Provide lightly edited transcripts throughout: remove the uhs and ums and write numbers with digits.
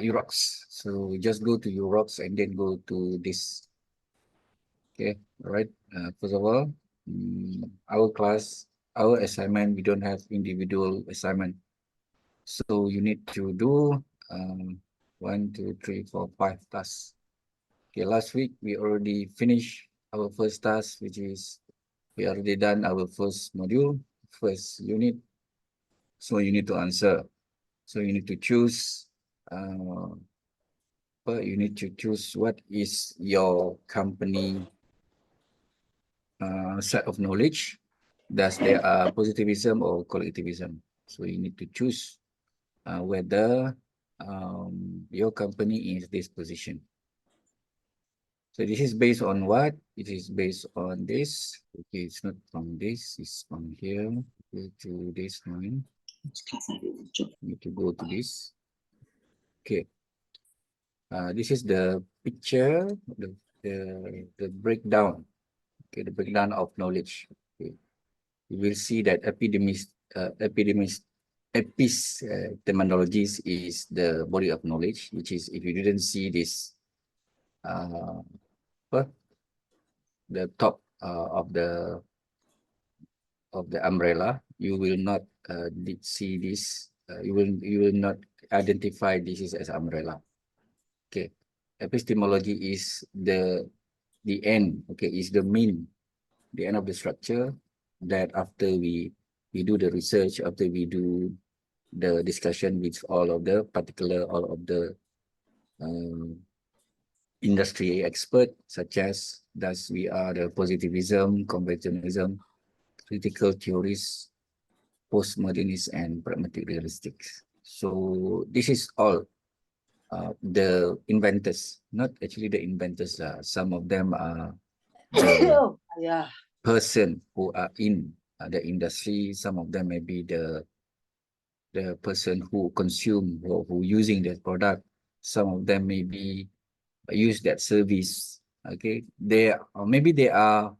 UROX. So just go to UROX and then go to this. Okay, all right. First of all, our class, our assignment, we don't have individual assignment. So you need to do um, 5 tasks. Okay, last week we already finished our first task, which is we already done our first module, first unit. So you need to answer. So you need to choose. But you need to choose what is your company set of knowledge. Does there are positivism or collectivism? So you need to choose whether your company is this position. So this is based on what? It is based on this. Okay, it's not from this, it's from here. Go to this one. Need to go to this. Okay. This is the picture, the breakdown. Okay, the breakdown of knowledge. Okay. You will see that epistemologies is the body of knowledge, which is if you didn't see this, what the top of the umbrella, you will not see this. You will not identify this as umbrella. Okay, epistemology is the end. Okay, is the mean, the end of the structure. That after we do the research, after we do the discussion with all of the industry expert, such as thus we are the positivism, conventionalism, critical theories, postmodernists, and pragmatic realistics. So this is all the inventors, not actually the inventors. Some of them are the Yeah. person who are in the industry. Some of them may be the person who consume or who using that product. Some of them may be use that service. Okay, they or maybe they are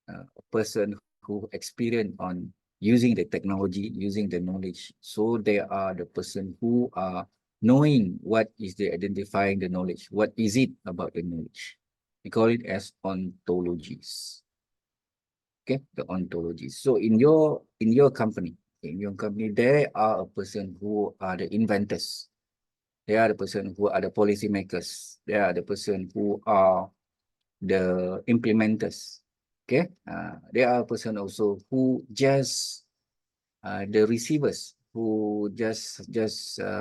a person who experience on using the technology, using the knowledge. So they are the person who are knowing what is the identifying the knowledge. What is it about the knowledge? We call it as ontologies. Okay, the ontologies. So in your company, there are a person who are the inventors. They are the person who are the policymakers. They are the person who are the implementers. Okay, there are a person also who just the receivers who just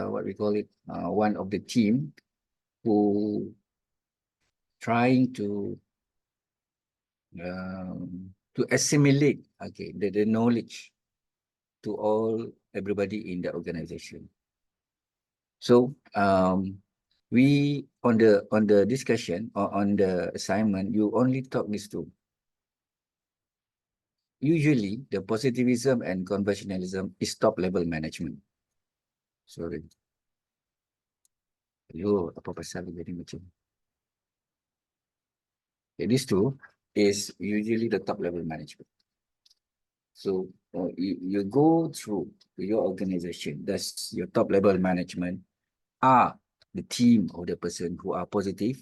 what we call it one of the team who trying to assimilate the knowledge to all everybody in the organization. So we on the discussion or on the assignment, you only talk these two. Usually, the positivism and conventionalism is top-level management. Sorry. Yo, apa pasal jadi macam? Okay, these two is usually the top-level management. So you go through your organization, that's your top-level management, are the team or the person who are positive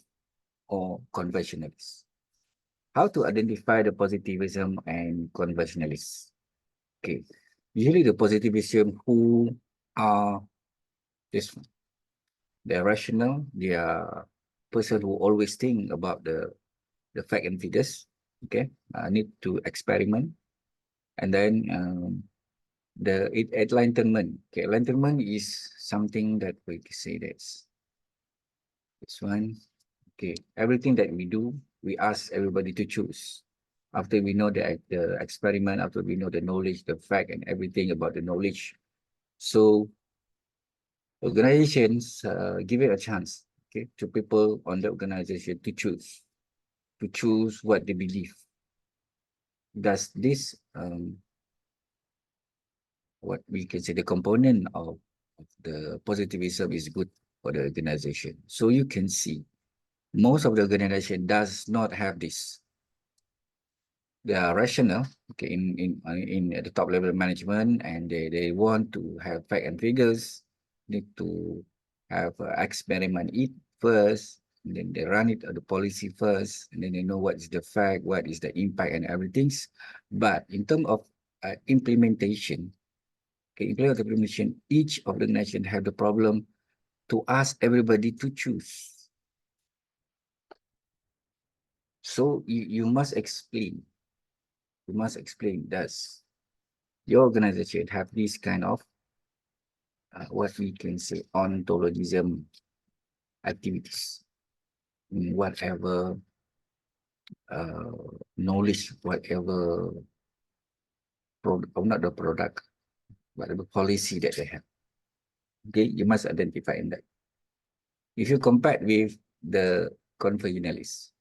or conventionalists. How to identify the positivism and conventionalists? Okay, usually the positivism who are this one. They're rational. They are person who always think about the fact and figures. Okay, need to experiment, and then enlightenment. Okay, enlightenment is something that we can say that's this one. Okay, everything that we do, we ask everybody to choose. After we know the experiment, after we know the knowledge, the fact, and everything about the knowledge, so organizations give it a chance, okay, to people on the organization to choose what they believe. Does this what we can say the component of the positivism is good for the organization? So you can see most of the organization does not have this. They are rational, okay, in at the top level management, and they want to have fact and figures, need to have experiment it first, and then they run it the policy first, and then they know what is the fact, what is the impact and everything. But in terms of implementation, okay, implementation, each of the nation have the problem to ask everybody to choose. So you must explain. You must explain, does your organization have this kind of what we can say ontologism activities in whatever knowledge, whatever product, or not the product, whatever policy that they have. Okay, you must identify in that. If you compare with the conversionalists,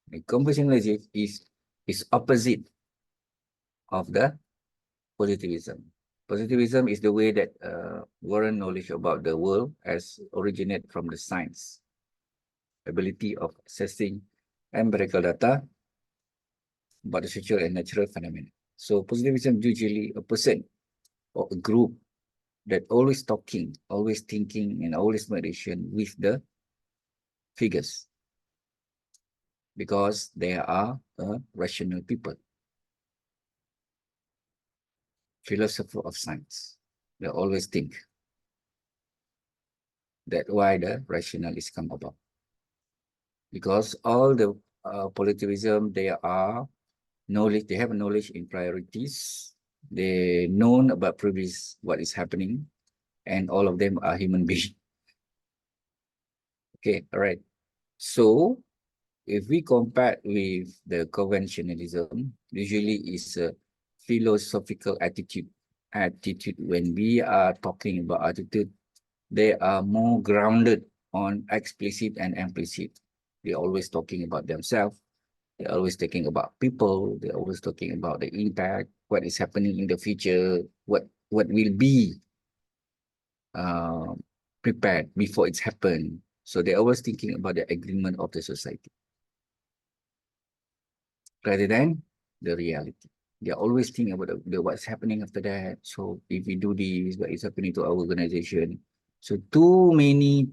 the conversionalism is opposite of the positivism. Positivism is the way that Warren knowledge about the world has originated from the science, ability of assessing empirical data about the social and natural phenomena. So positivism usually a person or a group that always talking, always thinking, and always meditation with the figures because they are rational people, philosopher of science. They always think. That's why the rationalists come about. Because all the positivism, they are knowledge, they have knowledge in priorities. They know about previous what is happening, and all of them are human beings. Okay, all right. So if we compare with the conventionalism, usually is a philosophical attitude. Attitude, when we are talking about attitude, they are more grounded on explicit and implicit. They're always talking about themselves. They're always talking about people. They're always talking about the impact, what is happening in the future, what will be uh, prepared before it's happened. So they're always thinking about the agreement of the society rather than the reality. They're always thinking about what's happening after that. So if we do this, what is happening to our organization? So too many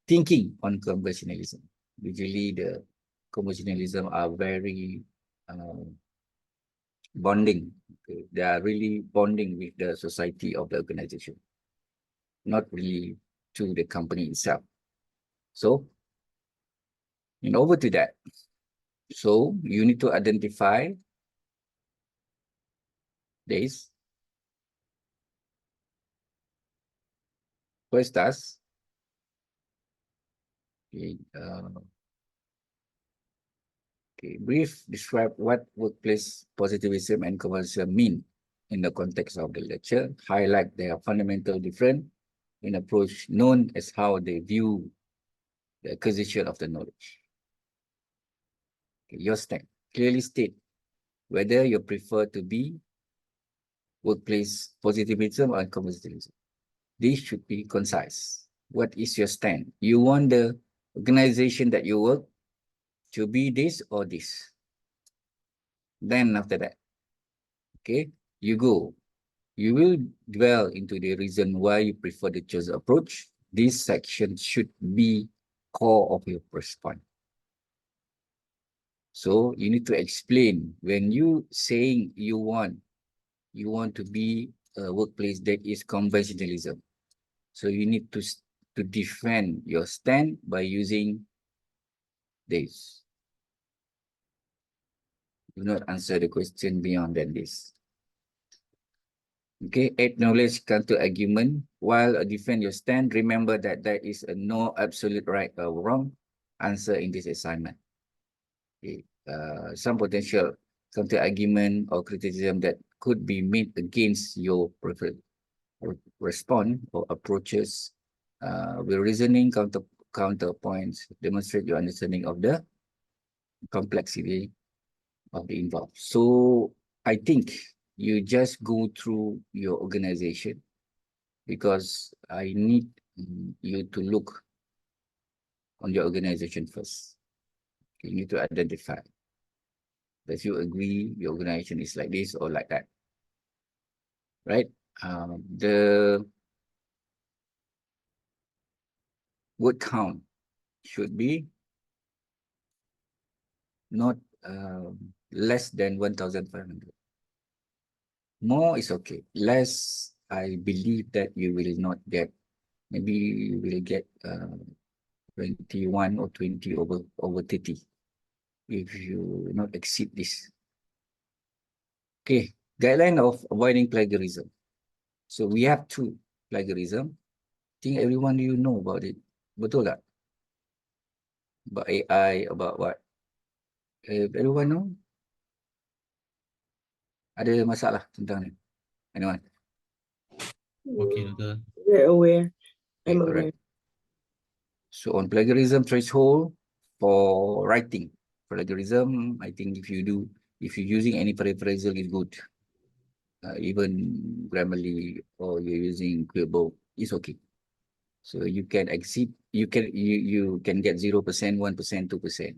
thinking on conventionalism. Usually the conventionalism are very uh, bonding. Okay? They are really bonding with the society of the organization, not really to the company itself. So, and over to that. So you need to identify this. First task, okay, okay, brief describe what workplace positivism and conversation mean in the context of the lecture. Highlight their fundamental difference in approach known as how they view the acquisition of the knowledge. Okay, your stand. Clearly state whether you prefer to be workplace positivism or conversativism. This should be concise. What is your stand? You want the organization that you work to be this or this. Then after that, okay, you go. You will dwell into the reason why you prefer the chosen approach. This section should be core of your response. So you need to explain when you saying you want to be a workplace that is conventionalism. So you need to defend your stand by using this. Do not answer the question beyond than this. Okay, acknowledge counter argument. While defend your stand, remember that there is a no absolute right or wrong answer in this assignment. Okay. Some potential counter argument or criticism that could be made against your preferred response or approaches with reasoning counterpoints demonstrate your understanding of the complexity of the involved. So I think you just go through your organization because I need you to look on your organization first. You need to identify that you agree your organization is like this or like that, right? The word count should be not less than 1,500. More is okay. Less, I believe that you will not get. Maybe you will get 21 or 20 over 30 if you not exceed this. Okay, guideline of avoiding plagiarism. So we have two plagiarism. I think everyone you know about it. Betul tak? About AI, about what? Everyone know? Ada masalah tentang ni? Anyone? Okay, Doctor. We're aware. Okay, I'm all aware. right. So on plagiarism threshold for writing, plagiarism, I think if you're using any paraphrasal is good. Even Grammarly or you're using Quibble, it's okay. So you can exceed, you can get 0%, 1%, 2%.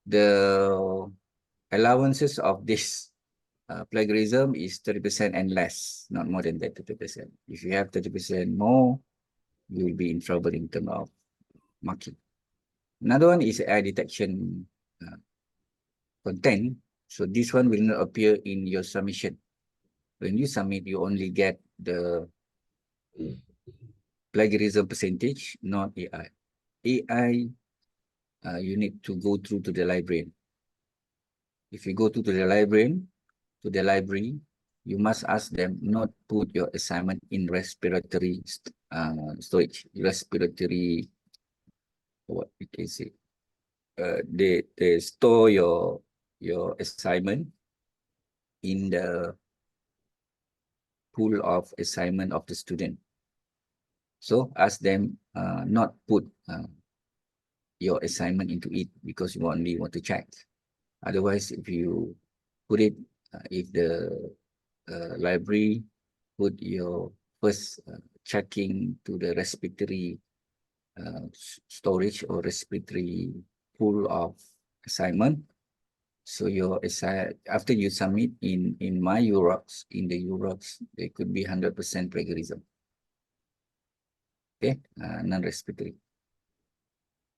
The allowances of this plagiarism is 30% and less, not more than that 30%. If you have 30% more, you will be in trouble in terms of marking. Another one is AI detection content. So this one will not appear in your submission. When you submit, you only get the plagiarism percentage, not AI. AI, you need to go through to the librarian. If you go to the librarian, you must ask them not put your assignment in respiratory storage, respiratory, what we can say. They store your assignment in the pool of assignment of the student. So ask them not put your assignment into it because you only want to check. Otherwise, if you put it, if the library put your first checking to the respiratory storage or respiratory pool of assignment, so your after you submit in my UROX, in the UROX, there could be 100% plagiarism. Okay, non-respiratory.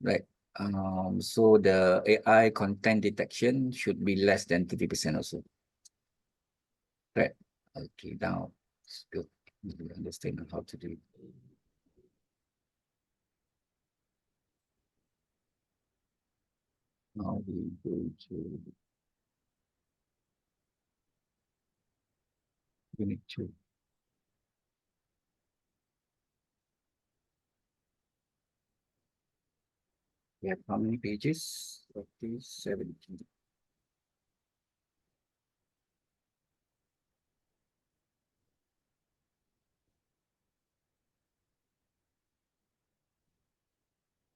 Right. So the AI content detection should be less than 30% also. Right. Okay, now it's good. You understand how to do it. Now we go to unit 2. We have how many pages? 17.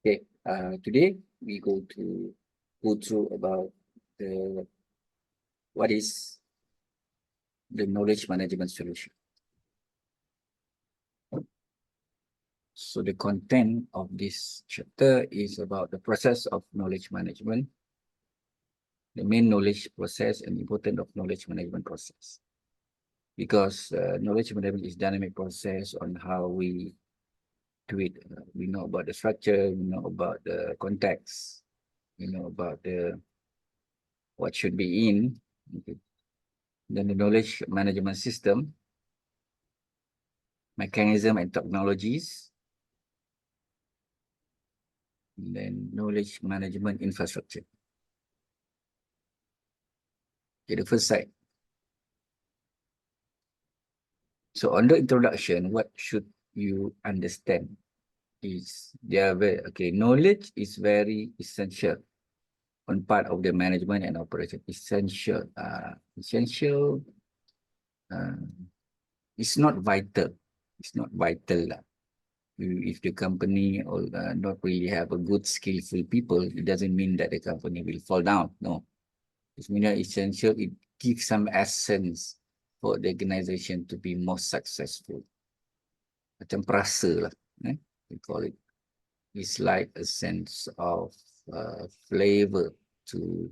Okay, today we go through about what is the knowledge management solution. So the content of this chapter is about the process of knowledge management, the main knowledge process and importance of knowledge management process. Because knowledge management is dynamic process on how we do it. We know about the structure, we know about the context, we know about the what should be in. Okay. Then the knowledge management system, mechanism and technologies, and then knowledge management infrastructure. Okay, the first side. So on the introduction, what should you understand is knowledge is very essential on part of the management and operation. Essential. It's not vital. It's not vital. If the company or not really have a good skillful people, it doesn't mean that the company will fall down. No. It's essential. It gives some essence for the organization to be more successful. Macam perasa lah. We call it. It's like a sense of flavor to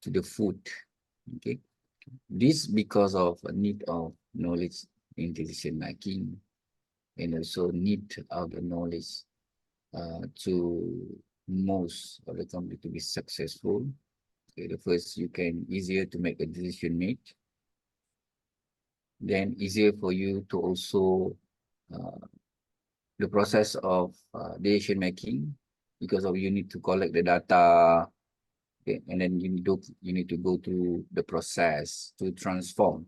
the food. Okay. This because of a need of knowledge in decision making, and also need of the knowledge to most of the company to be successful. Okay, the first, you can easier to make a decision made, then easier for you to also uh, the process of decision making, because of you need to collect the data, okay, and then you need to go through the process to transform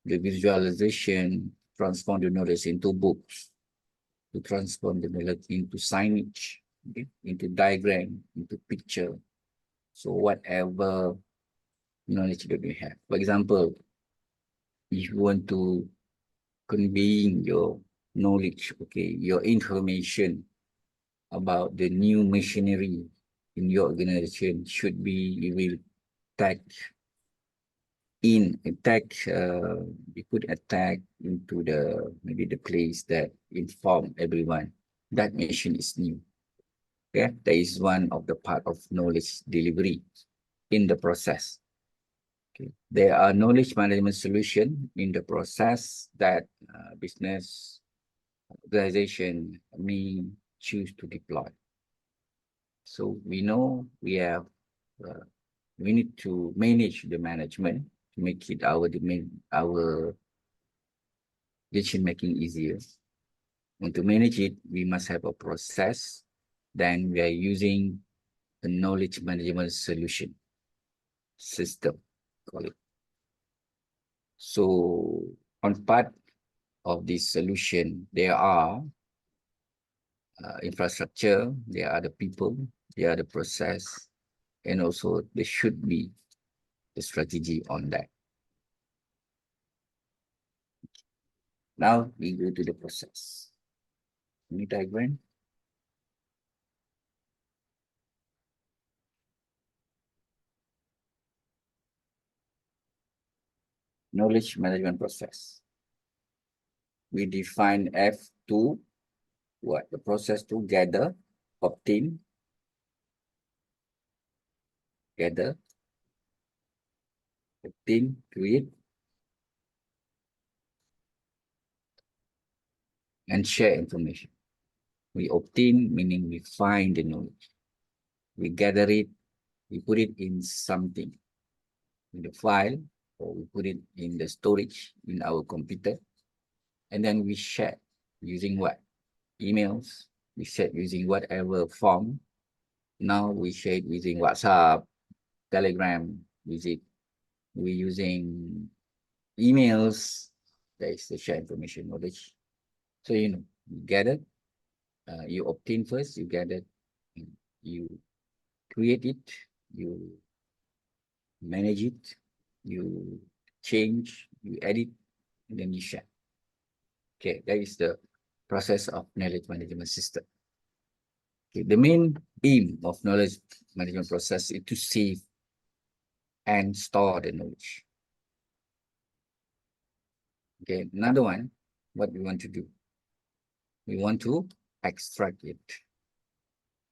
the visualization, transform the knowledge into books, to transform the knowledge into signage, okay, into diagram, into picture. So whatever knowledge that you have. For example, if you want to conveying your knowledge, okay, your information about the new machinery in your organization should be, you will tag you put a tag into the maybe the place that inform everyone that machine is new. Okay, that is one of the part of knowledge delivery in the process. Okay, there are knowledge management solution in the process that business organization may choose to deploy. So we know uh, we need to manage the management to make it our decision making easier. And to manage it, we must have a process. Then we are using a knowledge management solution system, call it. So on part of this solution, there are infrastructure, there are the people, there are the process, and also there should be the strategy on that. Now we go to the process. New diagram. Knowledge management process. We define F2, what the process to gather, obtain, gather, obtain, create, and share information. We obtain, meaning we find the knowledge. We gather it, we put it in something, in the file, or we put it in the storage in our computer, and then we share using what? Emails. We share using whatever form. Now we share it using WhatsApp, Telegram, we using emails. That is the share information knowledge. So you know, you gather, you obtain first, you gather, you create it, you manage it, you change, you edit, and then you share. Okay, that is the process of knowledge management system. Okay, the main aim of knowledge management process is to save and store the knowledge. Okay, another one, what we want to do. We want to extract it.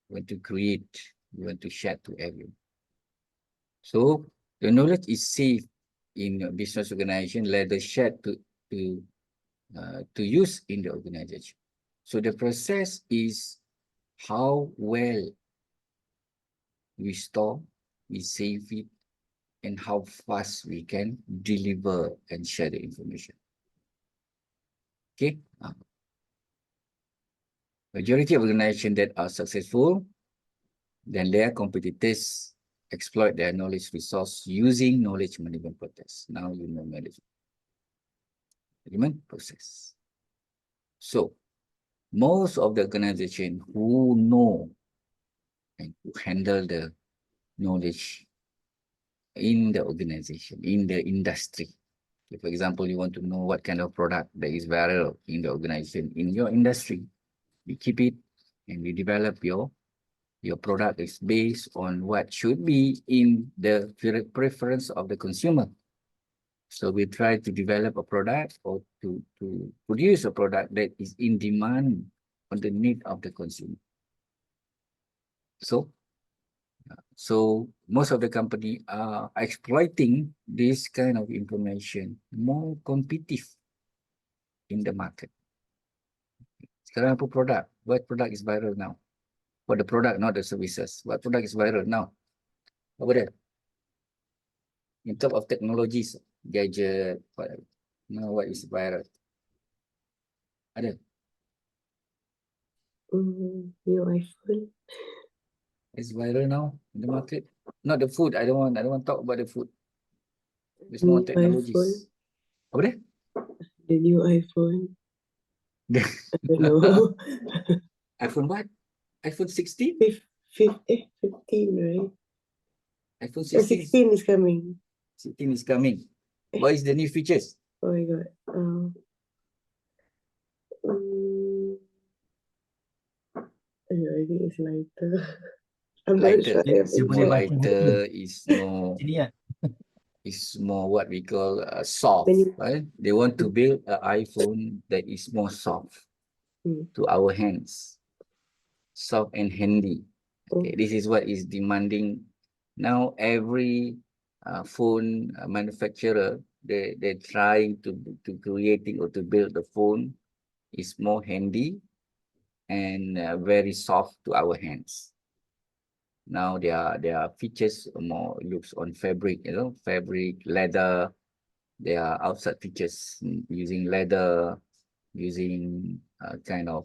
We want to create, we want to share to everyone. So the knowledge is safe in a business organization, let us share to use in the organization. So the process is how well we store, we save it, and how fast we can deliver and share the information. Okay. Majority of organizations that are successful, then their competitors exploit their knowledge resource using knowledge management process. Now you know management process. So most of the organization who know and who handle the knowledge in the organization, in the industry. For example, you want to know what kind of product that is viral in the organization, in your industry, you keep it and you develop your product is based on what should be in the preference of the consumer. So we try to develop a product or to produce a product that is in demand on the need of the consumer. So most of the company are exploiting this kind of information more competitive in the market. Sekarang apa product? What product is viral now? For the product, not the services. What product is viral now? Apa dia? In terms of technologies, gadget, whatever. Now what is viral? Ada? New iPhone. Is viral now in the market? Not the food. I don't want to talk about the food. There's more New technologies. Apa dia? The new iPhone. I don't know. iPhone what? iPhone 16? 15, right? iPhone Oh, 16. 16 is coming. 16 is coming. What is the new features? Oh my god. I think it's lighter. I'm not Lighter. sure. I Dia haven't boleh checked. baca buku. Lighter is more Sini lah. is more what we call soft. When you- Right? They want to build an iPhone that is more soft to our hands, soft and handy. Okay, this is what is demanding now. Every phone manufacturer, they're trying to creating or to build the phone is more handy and very soft to our hands. Now their features more looks on fabric, fabric, leather. There are outside features using leather, using kind of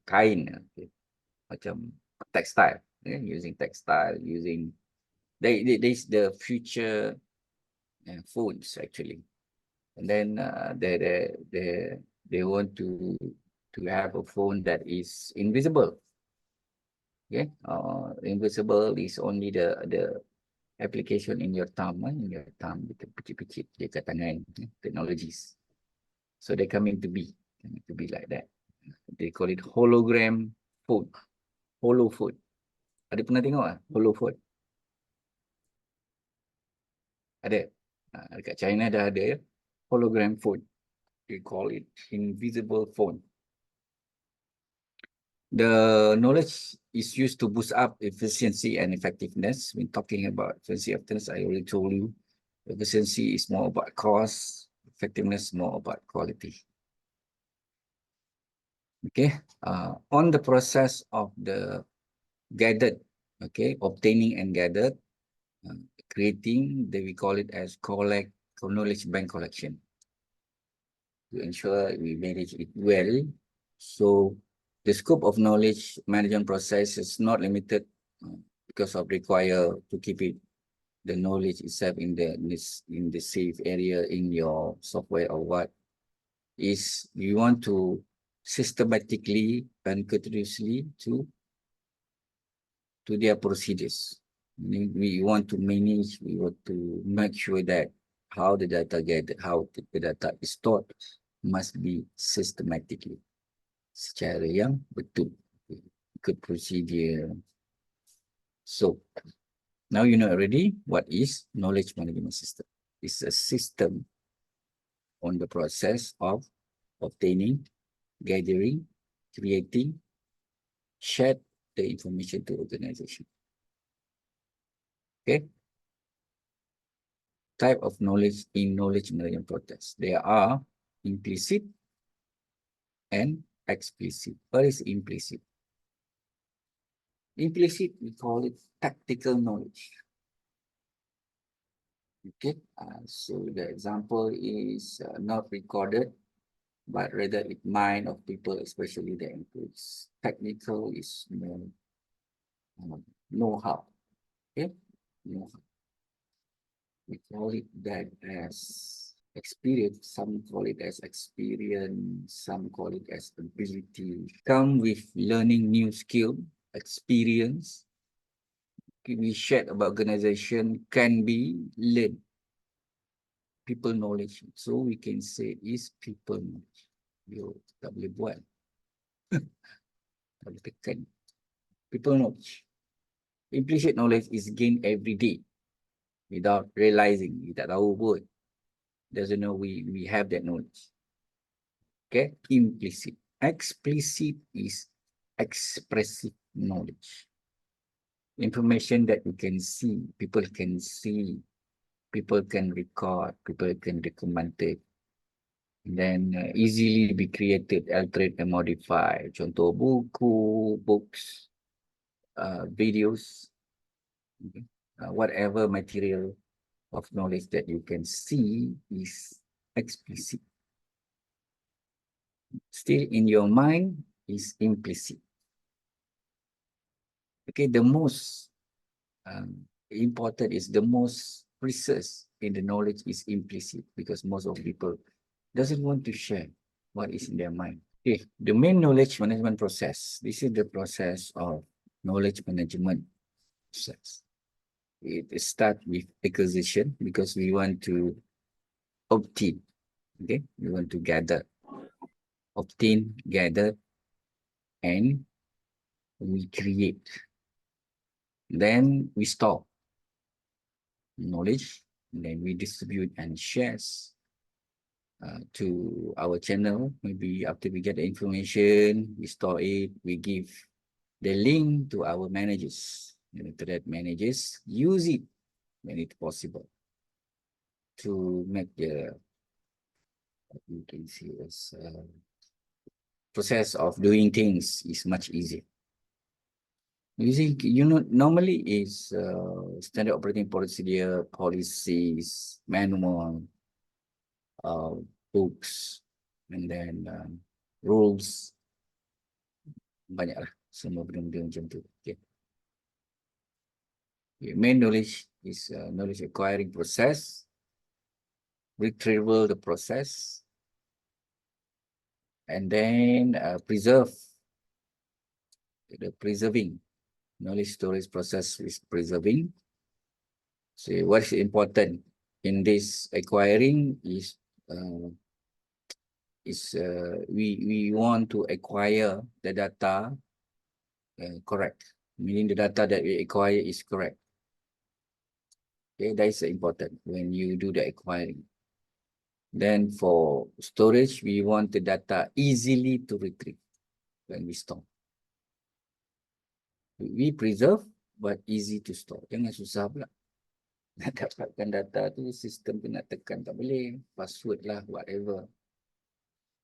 kain, macam textile, using textile, using there's the future phones actually, and then they want to have a phone that is invisible. Okay, invisible is only the application in your thumb, kita picit-picit je kat tangan, technologies. So they're coming to be like that. They call it hologram phone, holo phone. Ada pernah tengok holo phone? Ada. Dekat China dah ada ya. Hologram phone. They call it invisible phone. The knowledge is used to boost up efficiency and effectiveness. When talking about efficiency and effectiveness, I already told you, efficiency is more about cost, effectiveness more about quality. Okay, on the process of the gathered, okay, obtaining and gathered, creating, we call it as knowledge bank collection. To ensure we manage it well. So the scope of knowledge management process is not limited because of require to keep it the knowledge itself in the safe area in your software or what is you want to systematically and continuously to their procedures. We want to manage, we want to make sure that how the data how the data is stored must be systematically, secara yang betul, ikut procedure. So now you know already what is knowledge management system. It's a system on the process of obtaining, gathering, creating, share the information to organization. Okay. Type of knowledge in knowledge management process. There are implicit and explicit. What is implicit? Implicit, we call it tactical knowledge. Okay, so the example is not recorded, but rather in mind of people, especially the employees. Technical is more know-how. Okay, know-how. We call it that as experience. Some call it as experience. Some call it as ability. Come with learning new skill, experience. We shared about organization can be learned. People knowledge. So we can say is people knowledge. You tak boleh buat. Tak boleh tekan. People knowledge. Implicit knowledge is gained every day without realizing. Kita tak tahu pun. Doesn't know we have that knowledge. Okay, implicit. Explicit is expressive knowledge. Information that you can see, people can record, people can document it. then easily be created, altered, and modified. Contoh buku, books, videos, okay. Whatever material of knowledge that you can see is explicit. Still in your mind is implicit. Okay, the most important is the most precise in the knowledge is implicit, because most of people doesn't want to share what is in their mind. Okay, the main knowledge management process. This is the process of knowledge management process. It starts with acquisition, because we want to obtain. Okay, we want to obtain, gather, and we create. Then we store knowledge, and then we distribute and shares to our channel. Maybe after we get the information, we store it, we give the link to our managers. And after that, managers use it when it's possible to make the, you can see as process of doing things is much easier. Using, normally is standard operating procedure, policies, manual, books, and then rules. Banyak lah semua benda-benda macam tu. Okay. Main knowledge is knowledge acquiring process, retrieval the process, and then preserve. The preserving knowledge storage process is preserving. So what is important in this acquiring is we want to acquire the data correct, meaning the data that we acquire is correct. Okay, that is important when you do the acquiring. Then for storage, we want the data easily to retrieve when we store. We preserve, but easy to store. Jangan susah pula. Nak dapatkan data tu, sistem tu nak tekan tak boleh. Password lah, whatever.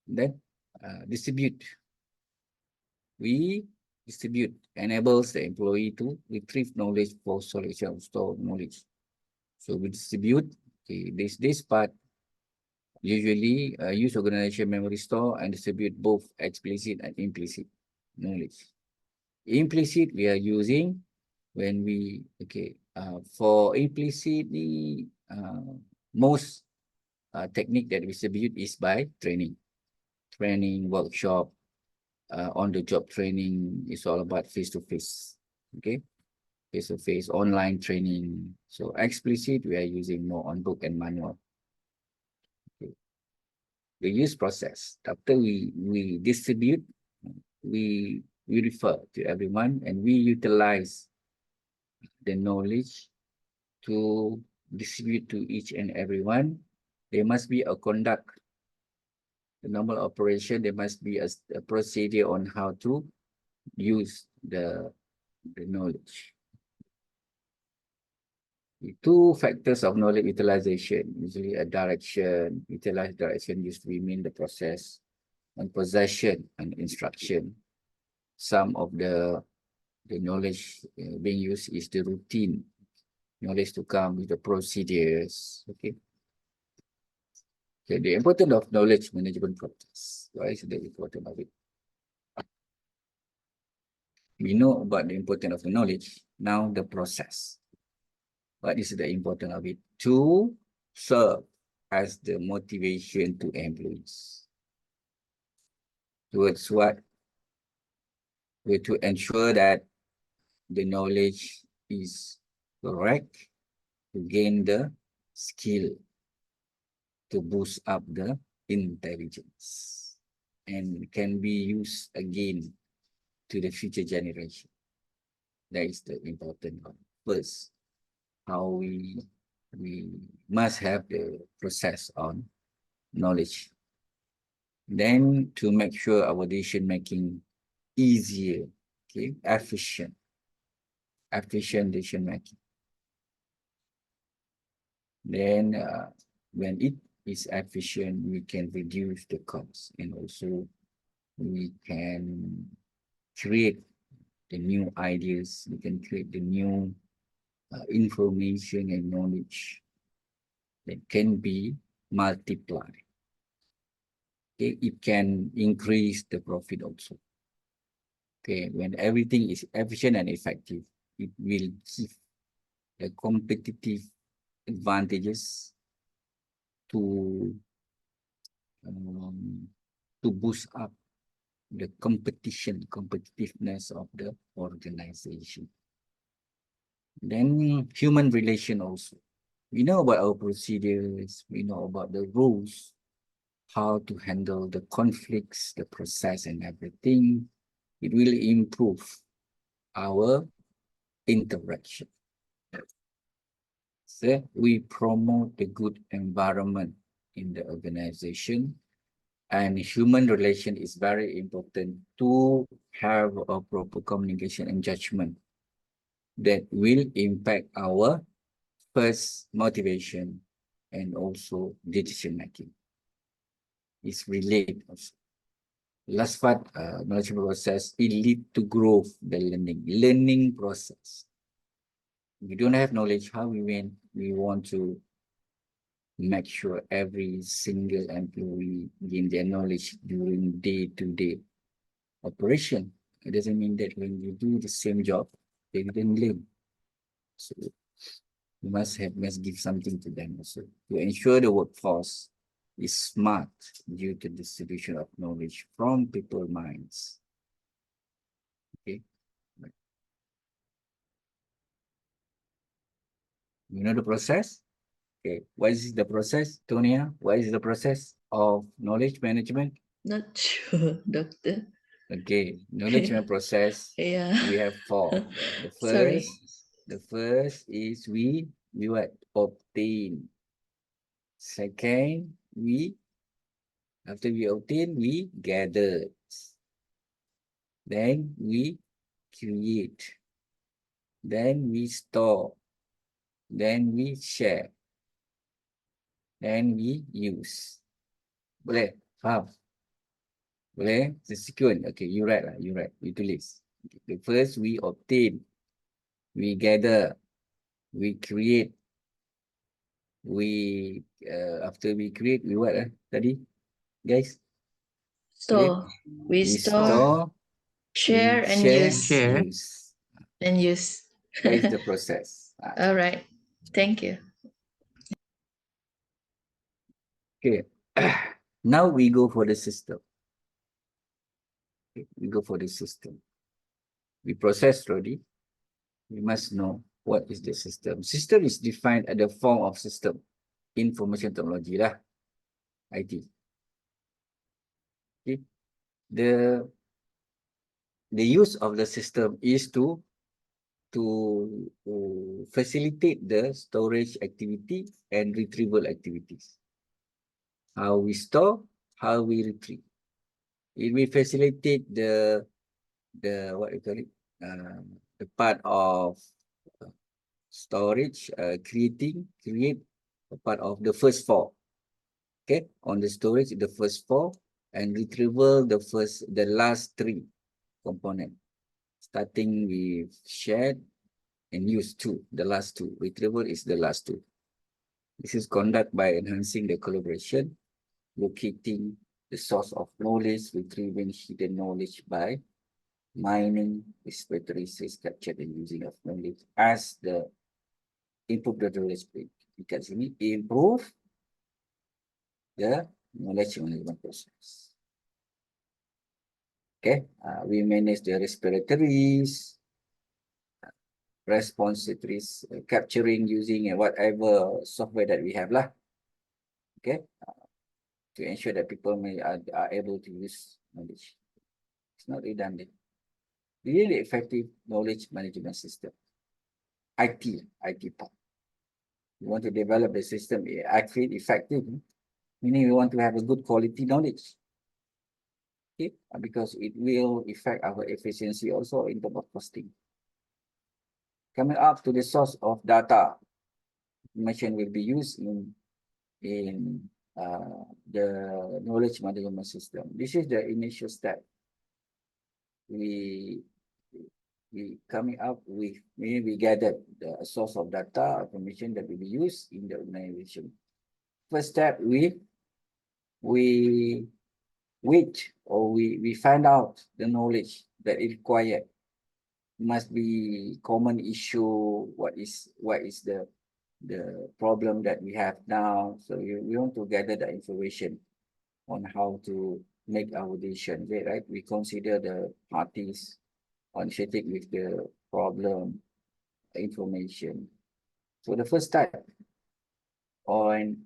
Then distribute. We distribute enables the employee to retrieve knowledge for solution of stored knowledge. So we distribute. Okay, this part usually use organization memory store and distribute both explicit and implicit knowledge. Implicit we are using when we, okay, for implicitly, most technique that we distribute is by training, workshop, on-the-job training is all about face-to-face, okay, face-to-face, online training. So explicit, we are using more on book and manual. Okay. The use process, after we distribute, we refer to everyone and we utilize the knowledge to distribute to each and everyone. There must be a conduct, the normal operation. There must be a procedure on how to use the knowledge. The two factors of knowledge utilization, usually a direction, utilized direction used to mean the process, and possession and instruction. Some of the knowledge being used is the routine knowledge to come with the procedures. Okay. Okay, the importance of knowledge management process. Why is the importance of it? We know about the importance of the knowledge. Now the process. What is the importance of it? To serve as the motivation to employees. Towards what? To ensure that the knowledge is correct, to gain the skill, to boost up the intelligence, and can be used again to the future generation. That is the important one. First, how we must have the process on knowledge. Then to make sure our decision making easier, okay, efficient decision making. Then when it is efficient, we can reduce the cost, and also we can create the new ideas, we can create the new information and knowledge that can be multiplied. Okay, it can increase the profit also. Okay, when everything is efficient and effective, it will give the competitive advantages to boost up the competitiveness of the organization. Then human relation also. We know about our procedures, we know about the rules, how to handle the conflicts, the process and everything. It will improve our interaction. So we promote the good environment in the organization, and human relation is very important to have a proper communication and judgment that will impact our first motivation and also decision making. It's related also. Last part, knowledge process, it lead to growth, the learning process. We don't have knowledge, how we want to make sure every single employee gain their knowledge during day-to-day operation. It doesn't mean that when you do the same job, they didn't learn. So you must give something to them also to ensure the workforce is smart due to distribution of knowledge from people's minds. Okay. You know the process? Okay. What is the process, Tonia? What is the process of knowledge management? Not sure, doctor. Okay, knowledge management process. Yeah. We have four. Sorry. The first is we what? Obtain. Second, after we obtain, we gather. Then we create. Then we store. Then we share. Then we use. Boleh? Faham? Boleh? The sequence. Okay, you write lah. You write. You tulis. Okay. The first, we obtain. We gather. We create. We after we create, we what? Tadi, guys? Store. We store, Store. share, We and share, use. use. And use. That is the process. All right. Thank you. Okay. Now we go for the system. Okay. We go for the system. We process already. We must know what is the system. System is defined as the form of system. Information technology lah. IT. Okay. The use of the system is to facilitate the storage activity and retrieval activities. How we store, how we retrieve. It will facilitate the what you call it, the part of storage, create a part of the first four. Okay, on the storage, the first four, and retrieval, the last three component. Starting with shared and use two, the last two. Retrieval is the last two. This is conducted by enhancing the collaboration, locating the source of knowledge, retrieving hidden knowledge by mining respiratory research captured and using of knowledge as the improve the knowledge. Dekat sini, improve the knowledge management process. Okay, we manage the respiratories, responsibilities, capturing using whatever software that we have lah. Okay, to ensure that people are able to use knowledge. It's not redundant. Really effective knowledge management system. IT part. We want to develop the system actually effective, meaning we want to have a good quality knowledge. Okay, because it will affect our efficiency also in terms of costing. Coming up to the source of data, information will be used in the knowledge management system. This is the initial step. We coming up with, we gather the source of data information that will be used in the organization. First step, we find out the knowledge that is required. Must be common issue. What is the problem that we have now? So we want to gather the information on how to make our decision, right? We consider the parties associated with the problem information. So the first step on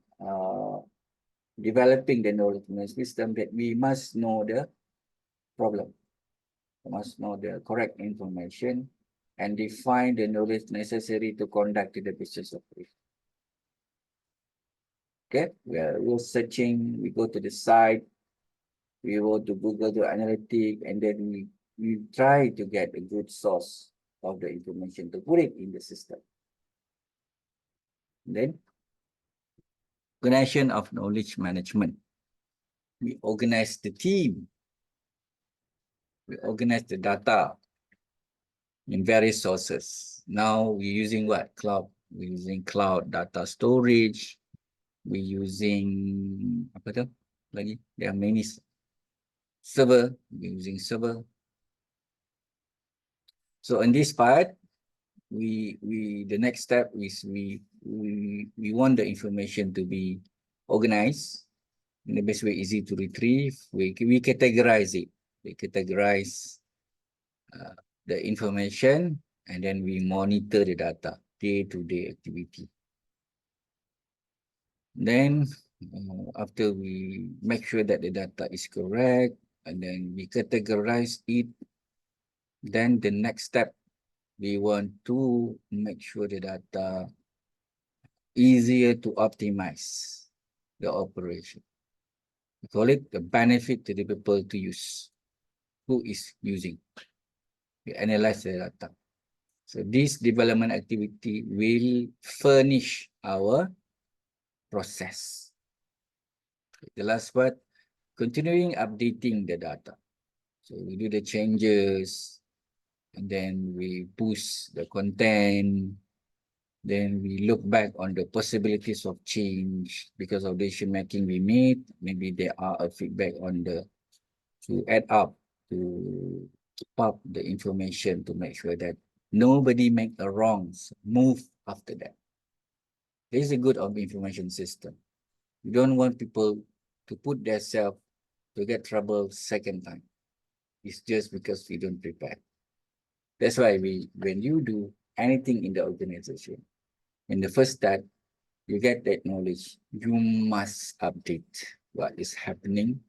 developing the knowledge management system, that we must know the problem, we must know the correct information and define the knowledge necessary to conduct the business operation. Okay, we're searching, we go to the site, we go to Google to Analytics, and then we try to get a good source of the information to put it in the system. Then, organization of knowledge management. We organize the team. We organize the data in various sources. Now we're using what? Cloud. We're using cloud data storage. We're using apa tu? Lagi? There are many server. We're using server. So in this part, the next step is we want the information to be organized in the best way, easy to retrieve. We categorize it. We categorize the information, and then we monitor the data, day-to-day activity. Then after we make sure that the data is correct, and then we categorize it, then the next step, we want to make sure the data easier to optimize the operation. We call it the benefit to the people to use, who is using. We analyze the data. So this development activity will furnish our process. The last part, continuing updating the data. So we do the changes, and then we boost the content. Then we look back on the possibilities of change because of decision making we made. Maybe there are a feedback on to add up, to keep up the information to make sure that nobody make a wrong move after that. This is a good of information system. You don't want people to put themselves to get trouble second time. It's just because we don't prepare. That's why when you do anything in the organization, in the first step, you get that knowledge, you must update what is happening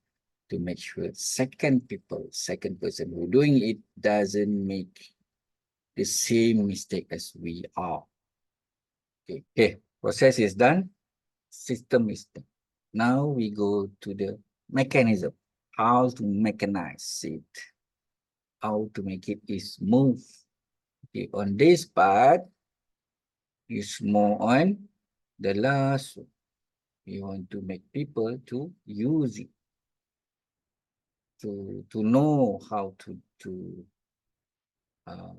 to make sure second person who doing it doesn't make the same mistake as we are. Okay, process is done, system is done. Now we go to the mechanism, how to mechanize it, how to make it smooth. Okay, on this part, is more on the last one. We want to make people to use it, to know how to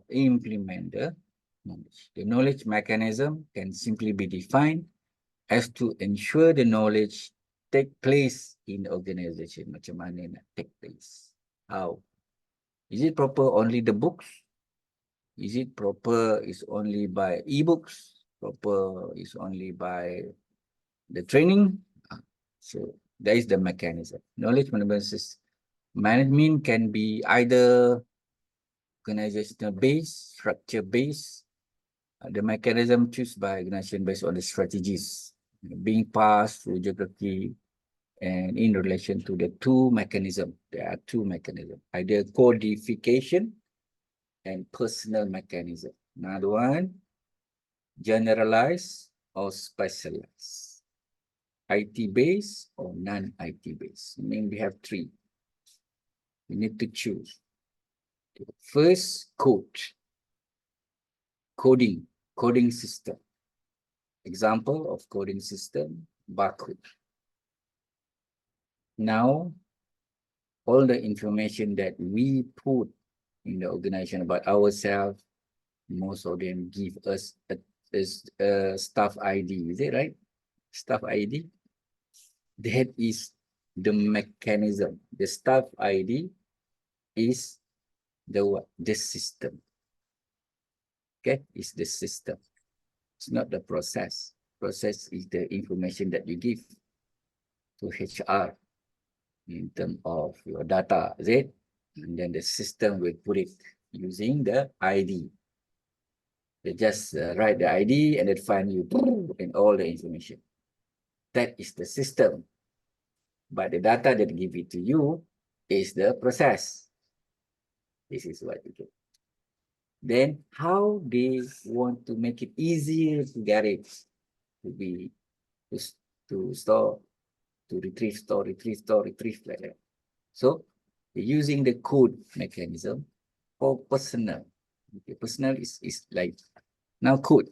implement the knowledge. The knowledge mechanism can simply be defined as to ensure the knowledge take place in the organization. Macam mana nak take place? How? Is it proper only the books? Is it proper is only by e-books? Proper is only by the training? So that is the mechanism. Knowledge management can be either organizational based, structure based. The mechanism chosen by organization based on the strategies being passed through geography, and in relation to the two mechanisms. There are two mechanisms, either codification and personal mechanism. Another one, generalized or specialized. IT based or non-IT based. Meaning we have three. We need to choose. First, coding system. Example of coding system, barcode. now all the information that we put in the organization about ourselves, most of them give us a staff ID. Is it right? Staff ID. That is the mechanism. The staff ID is the what? The system. Okay, it's the system. It's not the process. Process is the information that you give to HR in terms of your data, is it? And then the system will put it using the ID. They just write the ID and then find you and all the information. That is the system. But the data that give it to you is the process. This is what you get. Then how they want to make it easier to get it, to be to store, to retrieve, store, retrieve, store, retrieve, like that. So using the code mechanism for personal. Okay, personal is like now code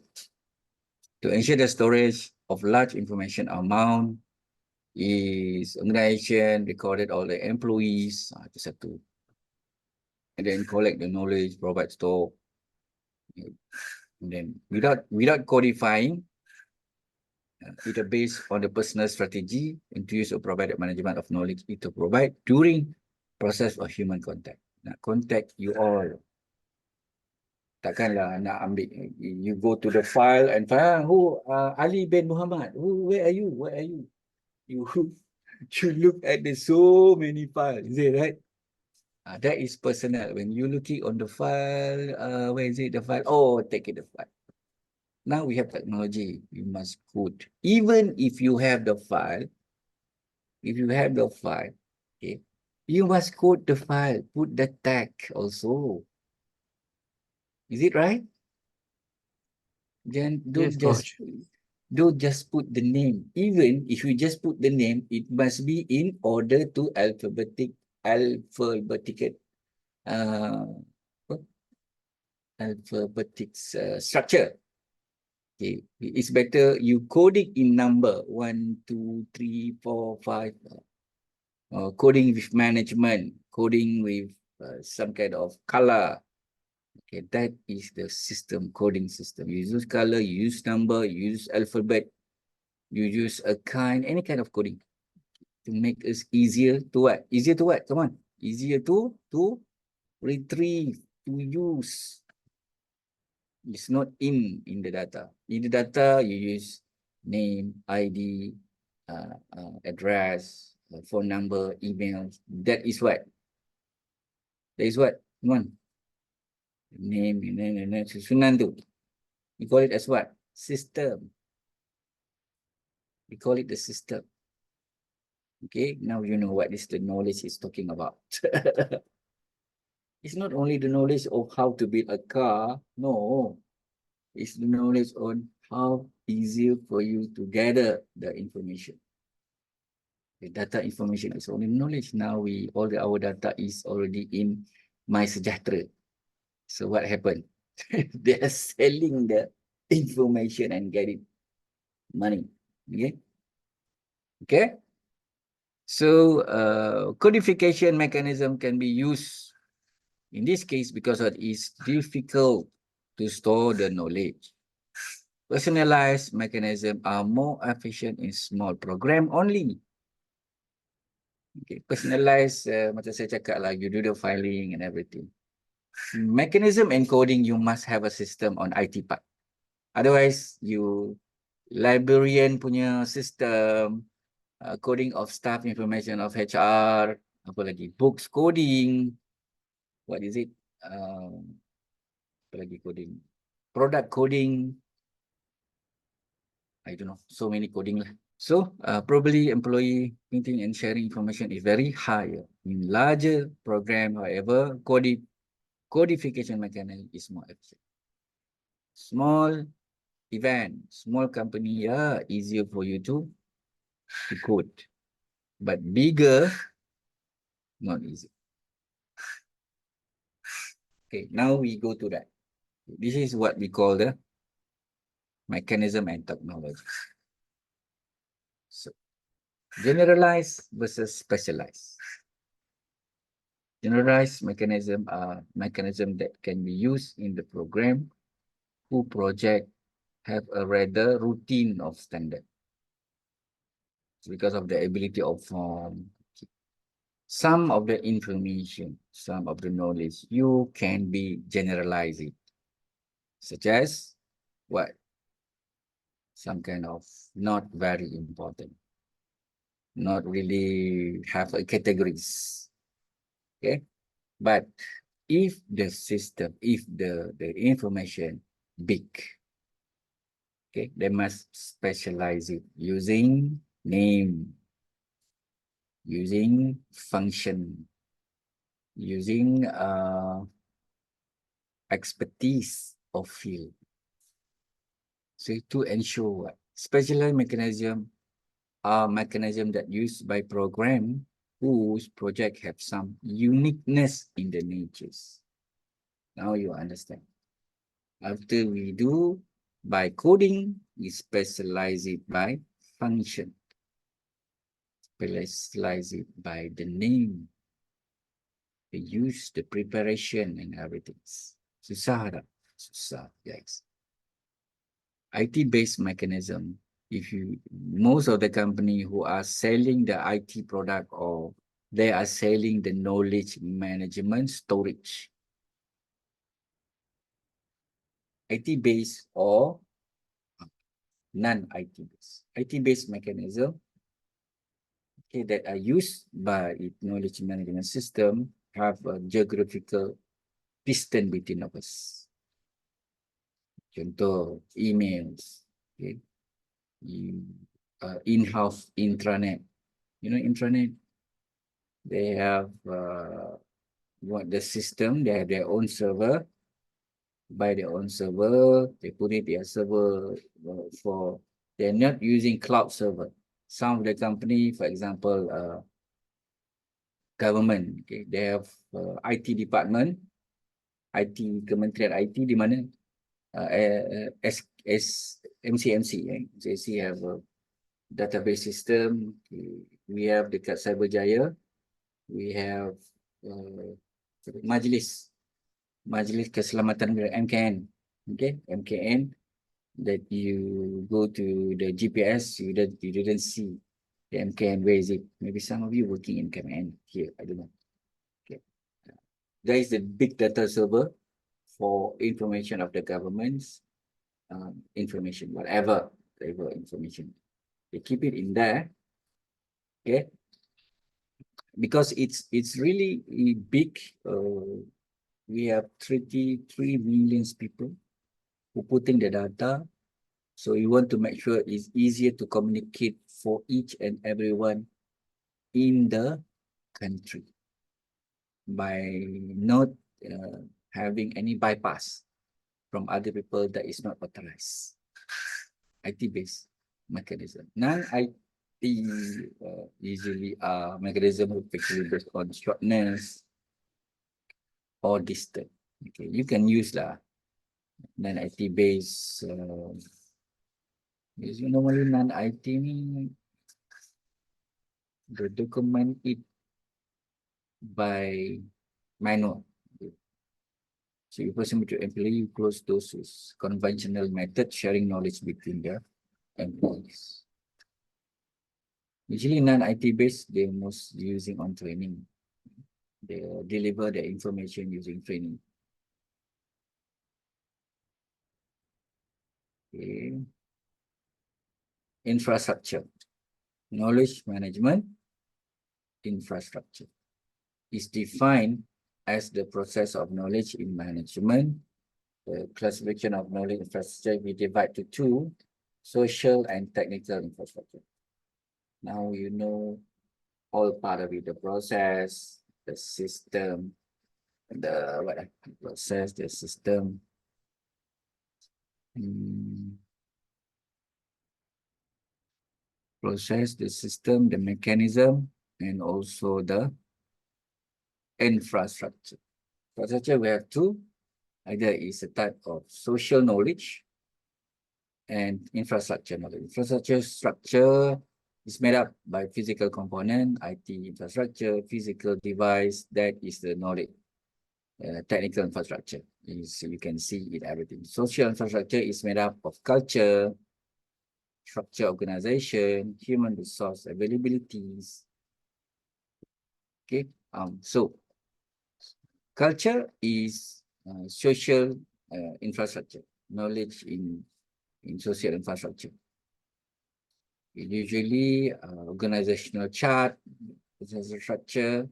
to ensure the storage of large information amount is organization recorded all the employees just have to, and then collect the knowledge, provide store, and then without codifying it based on the personal strategy introduce or provided management of knowledge it to provide during process of human contact. Nak contact you all. Takkanlah nak ambil, you go to the file and find who Ali bin Muhammad. Who, where are you? Where are you? You look at the so many files, is it right? That is personal. When you looking on the file, where is it? The file. Oh, take it the file. Now we have technology. You must code. Even if you have the file, okay, you must code the file. Put the tag also. Is it right? Then Yes, coach. don't just put the name. Even if you just put the name, it must be in order to alphabetic structure. Okay, it's better you code it in number 1, 2, 3, 4, 5. Coding with management, coding with some kind of color. Okay, that is the system, coding system. You use color, you use number, you use alphabet, you use a kind, any kind of coding to make us easier to what? Easier to what? Come on. Easier to retrieve, to use. It's not in the data. In the data, you use name, ID, address, phone number, email. That is what? That is what? Come on. Name, susunan tu. We call it as what? System. We call it the system. Okay, now you know what is the knowledge is talking about. It's not only the knowledge of how to build a car. No, it's the knowledge on how easier for you to gather the information. The data information is only knowledge. Now our data is already in MySejahtera. So what happened? They are selling the information and getting money. Okay. Okay. So codification mechanism can be used in this case because it is difficult to store the knowledge. Personalized mechanisms are more efficient in small program only. Okay, personalized, macam saya cakap lah, you do the filing and everything. Mechanism encoding, you must have a system on IT part. Otherwise, librarian punya system, coding of staff information of HR, apa lagi, books coding, what is it? Apa lagi coding? Product coding. I don't know, so many coding lah. So probably employee meeting and sharing information is very high. In larger program, however, codification mechanism is more efficient. Small event, small company, yeah, easier for you to code. But bigger, not easy. Okay, now we go to that. This is what we call the mechanism and technology. So Generalized versus specialized. Generalized mechanism are mechanism that can be used in the program who project have a rather routine of standard. Because of the ability of some of the information, some of the knowledge, you can be generalizing, such as what? Some kind of not very important, not really have a categories. Okay, but if the system, if the information big, okay, they must specialize it using name, using function, using expertise of field. So to ensure what? Specialized mechanism are mechanism that used by program whose project have some uniqueness in the natures. Now you understand. After we do by coding, we specialize it by function. Specialize it by the name, the use, the preparation and everything. Susah tak? Susah, guys. IT-based mechanism, if you, most of the company who are selling the IT product or they are selling the knowledge management storage, IT-based or non-IT-based. IT-based mechanism, okay, that are used by knowledge management system have a geographical distance between of us. Contoh, emails, okay, in-house intranet. You know intranet? They have what the system, they have their own server, buy their own server, they put it their server for, they're not using cloud server. Some of the company, for example, government, okay, they have IT department, IT, Kementerian IT di mana MCMC, MCMC have a database system. We have dekat Cyberjaya, we have Majlis Keselamatan MKN, okay, MKN, that you go to the GPS, you didn't see the MKN. Where is it? Maybe some of you working in MKN here, I don't know. Okay, there is the big data server for information of the government's information, whatever information. They keep it in there, okay, because it's really big. We have 33 million people who putting the data. So you want to make sure it's easier to communicate for each and everyone in the country by not having any bypass from other people that is not authorized. IT-based mechanism. Non-IT usually mechanism effectively based on shortness or distance. Okay, you can use non-IT based. Normally non-IT the document it by manual. So you person to employee close those is conventional method sharing knowledge between the employees. Usually non-IT based, they're most using on training. They deliver the information using training. Okay. Infrastructure. Knowledge management infrastructure is defined as the process of knowledge in management. The classification of knowledge infrastructure we divide to two, social and technical infrastructure. Now you know all part of it, the process, the system, the process, the system. Process, the system, the mechanism, and also the infrastructure. Infrastructure, we have two. Either is a type of social knowledge and infrastructure knowledge. Infrastructure structure It's made up by physical component, IT infrastructure, physical device. That is the knowledge. Technical infrastructure is, you can see it everything. Social infrastructure is made up of culture, structure, organization, human resource availabilities. Okay. So culture is social infrastructure, knowledge in social infrastructure. Usually organizational chart, organizational structure,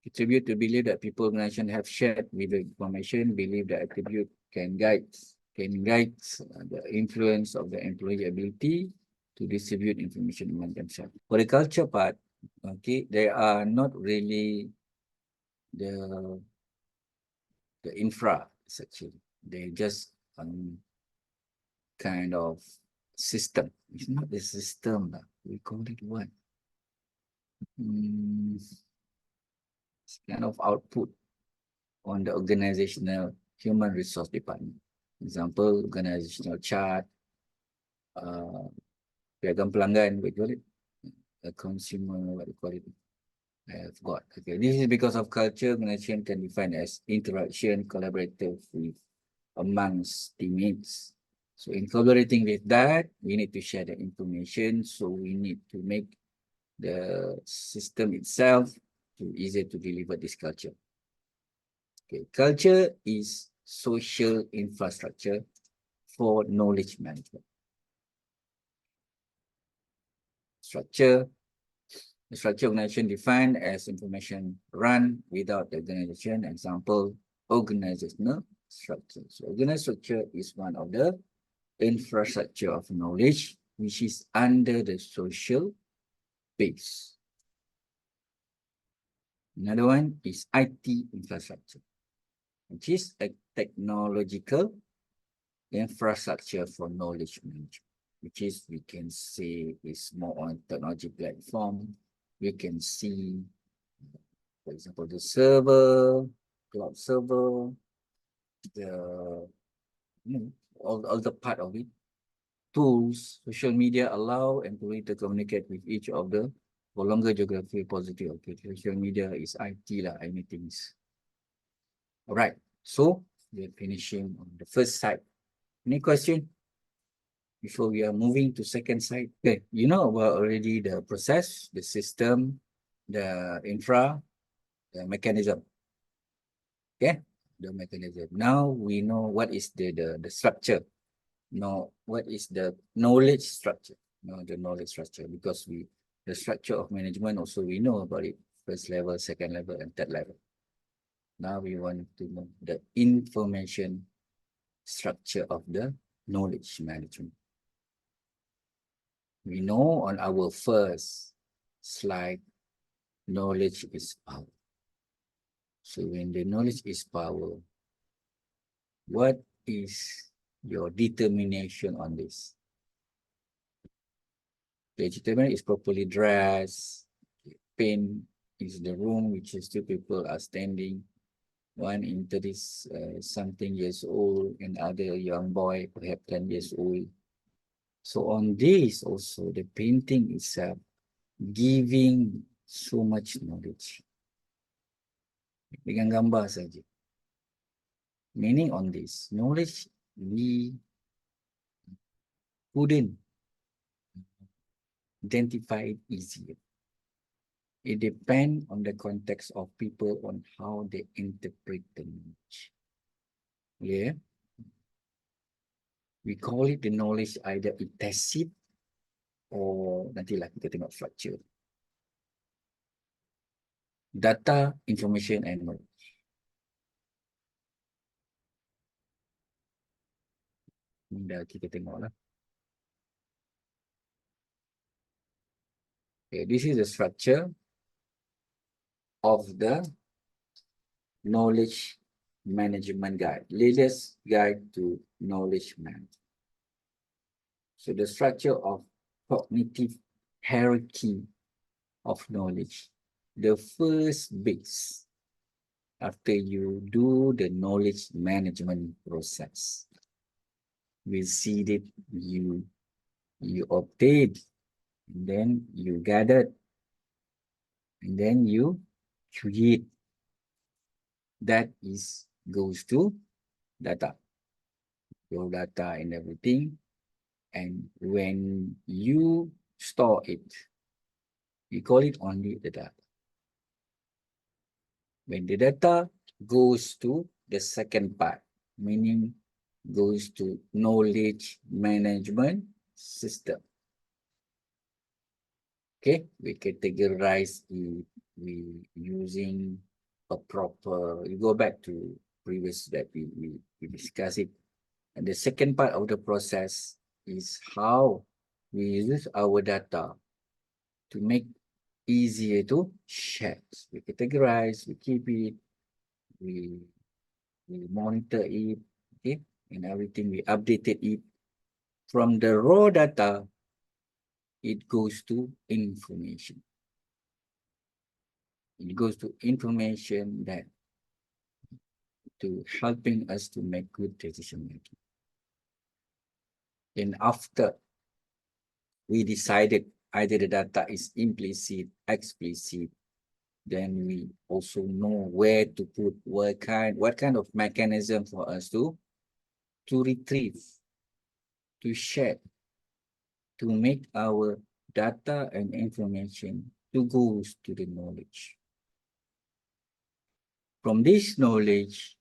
attribute to believe that people organization have shared with the information, believe that attribute can guide the influence of the employee ability to distribute information among themselves. For the culture part, okay, they are not really the infra actually. They just kind of system. It's not the system. We call it what? It's kind of output on the organizational human resource department. Example, organizational chart, piagam pelanggan, what do you call it? A consumer, what do you call it? I forgot. Okay, this is because of culture. Organization can be defined as interaction, collaborative with amongst teammates. So in collaborating with that, we need to share the information. So we need to make the system itself easier to deliver this culture. Okay, culture is social infrastructure for knowledge management. Structure. The structure of organization defined as information run without the organization. Example, organizational structure. So organizational structure is one of the infrastructure of knowledge which is under the social base. Another one is IT infrastructure, which is a technological infrastructure for knowledge management, which is, we can say, is more on technology platform. We can see, for example, the server, cloud server, the all the part of it. Tools, social media allow employees to communicate with each of the for longer geography positive. Okay, social media is IT lah, anything. All right, so we're finishing on the first side. Any question before we are moving to second side? Okay, you know about already the process, the system, the infra, the mechanism. Okay, the mechanism. Now we know what is the structure. Now, what is the knowledge structure? No, the knowledge structure, because the structure of management also we know about it. First level, second level, and third level. Now we want to know the information structure of the knowledge management. We know on our first slide, knowledge is power. So when the knowledge is power, what is your determination on this? The determination is properly dressed. Paint is the room which is two people are standing. One in 30 something years old, and other young boy, perhaps 10 years old. So on this also, the painting itself giving so much knowledge. Dengan gambar saja. Meaning on this, knowledge we couldn't identify it easier. It depends on the context of people on how they interpret the knowledge. Yeah. We call it the knowledge either tacit or nantilah kita tengok structure. Data, information, and knowledge. Dah kita tengoklah. Okay, this is the structure of the knowledge management guide, latest guide to knowledge management. So the structure of cognitive hierarchy of knowledge, the first base after you do the knowledge management process, we see that you you obtain, and then you gather, and then you create. That is goes to data, your data and everything. And when you store it, we call it only the data. When the data goes to the second part, meaning goes to knowledge management system. Okay, we categorize it, we using a proper, you go back to previous that we discussed it. And the second part of the process is how we use our data to make easier to share. We categorize, we keep it, we monitor it, okay, and everything, we updated it. From the raw data, it goes to information. It goes to information that to helping us to make good decision making. Then after we decided either the data is implicit, explicit, then we also know where to put what kind of mechanism for us to retrieve, to share, to make our data and information to goes to the knowledge. From this knowledge,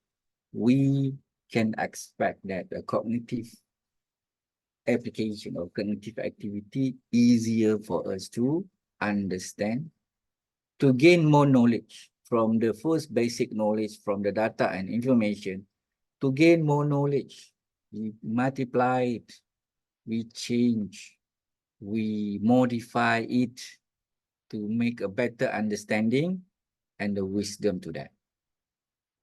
we can expect that the cognitive application or cognitive activity easier for us to understand, to gain more knowledge from the first basic knowledge from the data and information, to gain more knowledge. We multiply it, we change, we modify it to make a better understanding and the wisdom to that.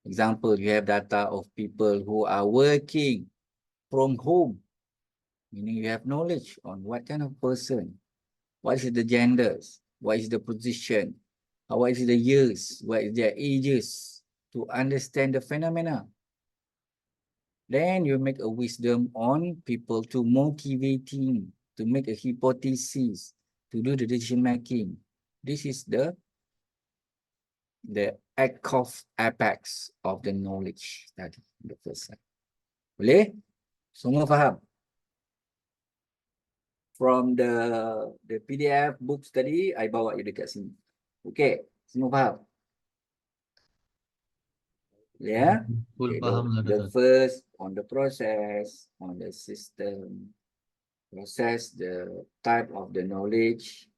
Example, you have data of people who are working from home, meaning you have knowledge on what kind of person, what is the genders, what is the position, what is the years, what is their ages, to understand the phenomena. Then you make a wisdom on people to motivating, to make a hypothesis, to do the decision making. This is the apex of the knowledge study, the first side. Boleh? Semua faham? From the PDF book study, I bawa you dekat sini. Okay, semua faham? Yeah. Full Okay, faham lah the Dato'. first on the process, on the system, process the type of the knowledge,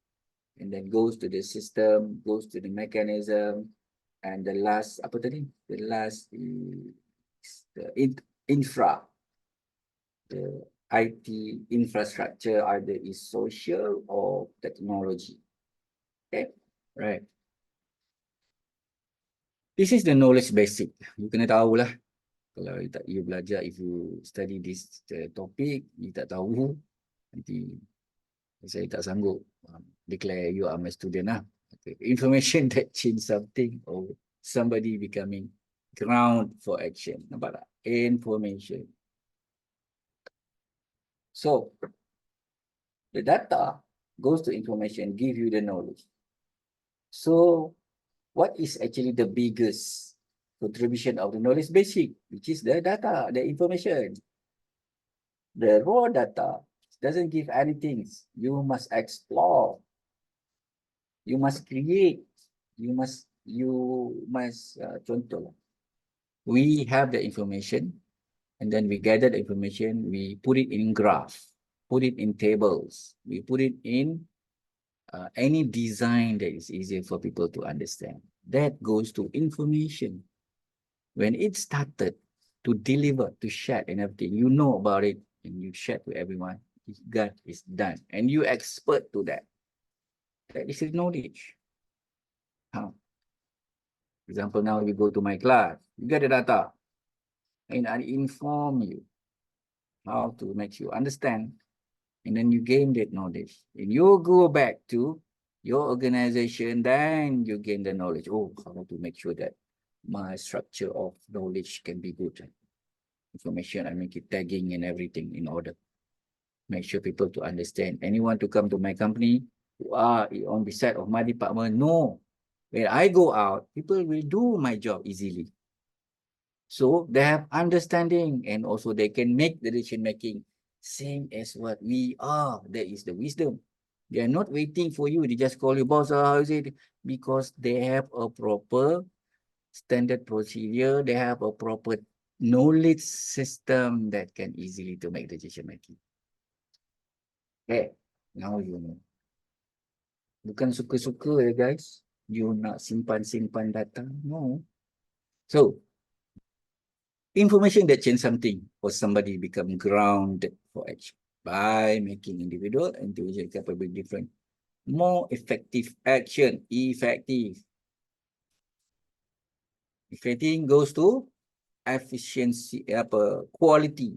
and then goes to the system, goes to the mechanism, and the last apa tadi? The last is the infra, the IT infrastructure, either is social or technology. Okay, right. This is the knowledge basic. You kena tahu lah. Kalau you belajar, if you study this topic, you tak tahu, nanti saya tak sanggup declare you are my student lah. Okay. Information that change something or somebody becoming ground for action. Nampak tak? Information. So, the data goes to information, give you the knowledge. So, what is actually the biggest contribution of the knowledge basic, which is the data, the information. The raw data doesn't give anything. You must explore. You must create. You must control. We have the information, and then we gather the information. We put it in graph, put it in tables. We put it in any design that is easier for people to understand. That goes to information. When it started to deliver, to share and everything, you know about it and you share to everyone, God is done. And you expert to that. That is his knowledge. How? Example, now you go to my class, you get the data, and I inform you how to make you understand, and then you gain that knowledge. And you go back to your organization, then you gain the knowledge. Oh, how to make sure that my structure of knowledge can be good. Information, I make it tagging and everything in order. make sure people to understand. Anyone to come to my company who are on the side of my department, no. When I go out, people will do my job easily. So they have understanding and also they can make the decision making same as what we are. That is the wisdom. They are not waiting for you. They just call you boss. How is it? Because they have a proper standard procedure. They have a proper knowledge system that can easily to make decision making. Okay, now you know. Bukan suka-suka ya guys. You nak simpan-simpan data. No. So, information that change something or somebody become grounded for action by making individual and individual capable different more effective action. Effective goes to efficiency, quality.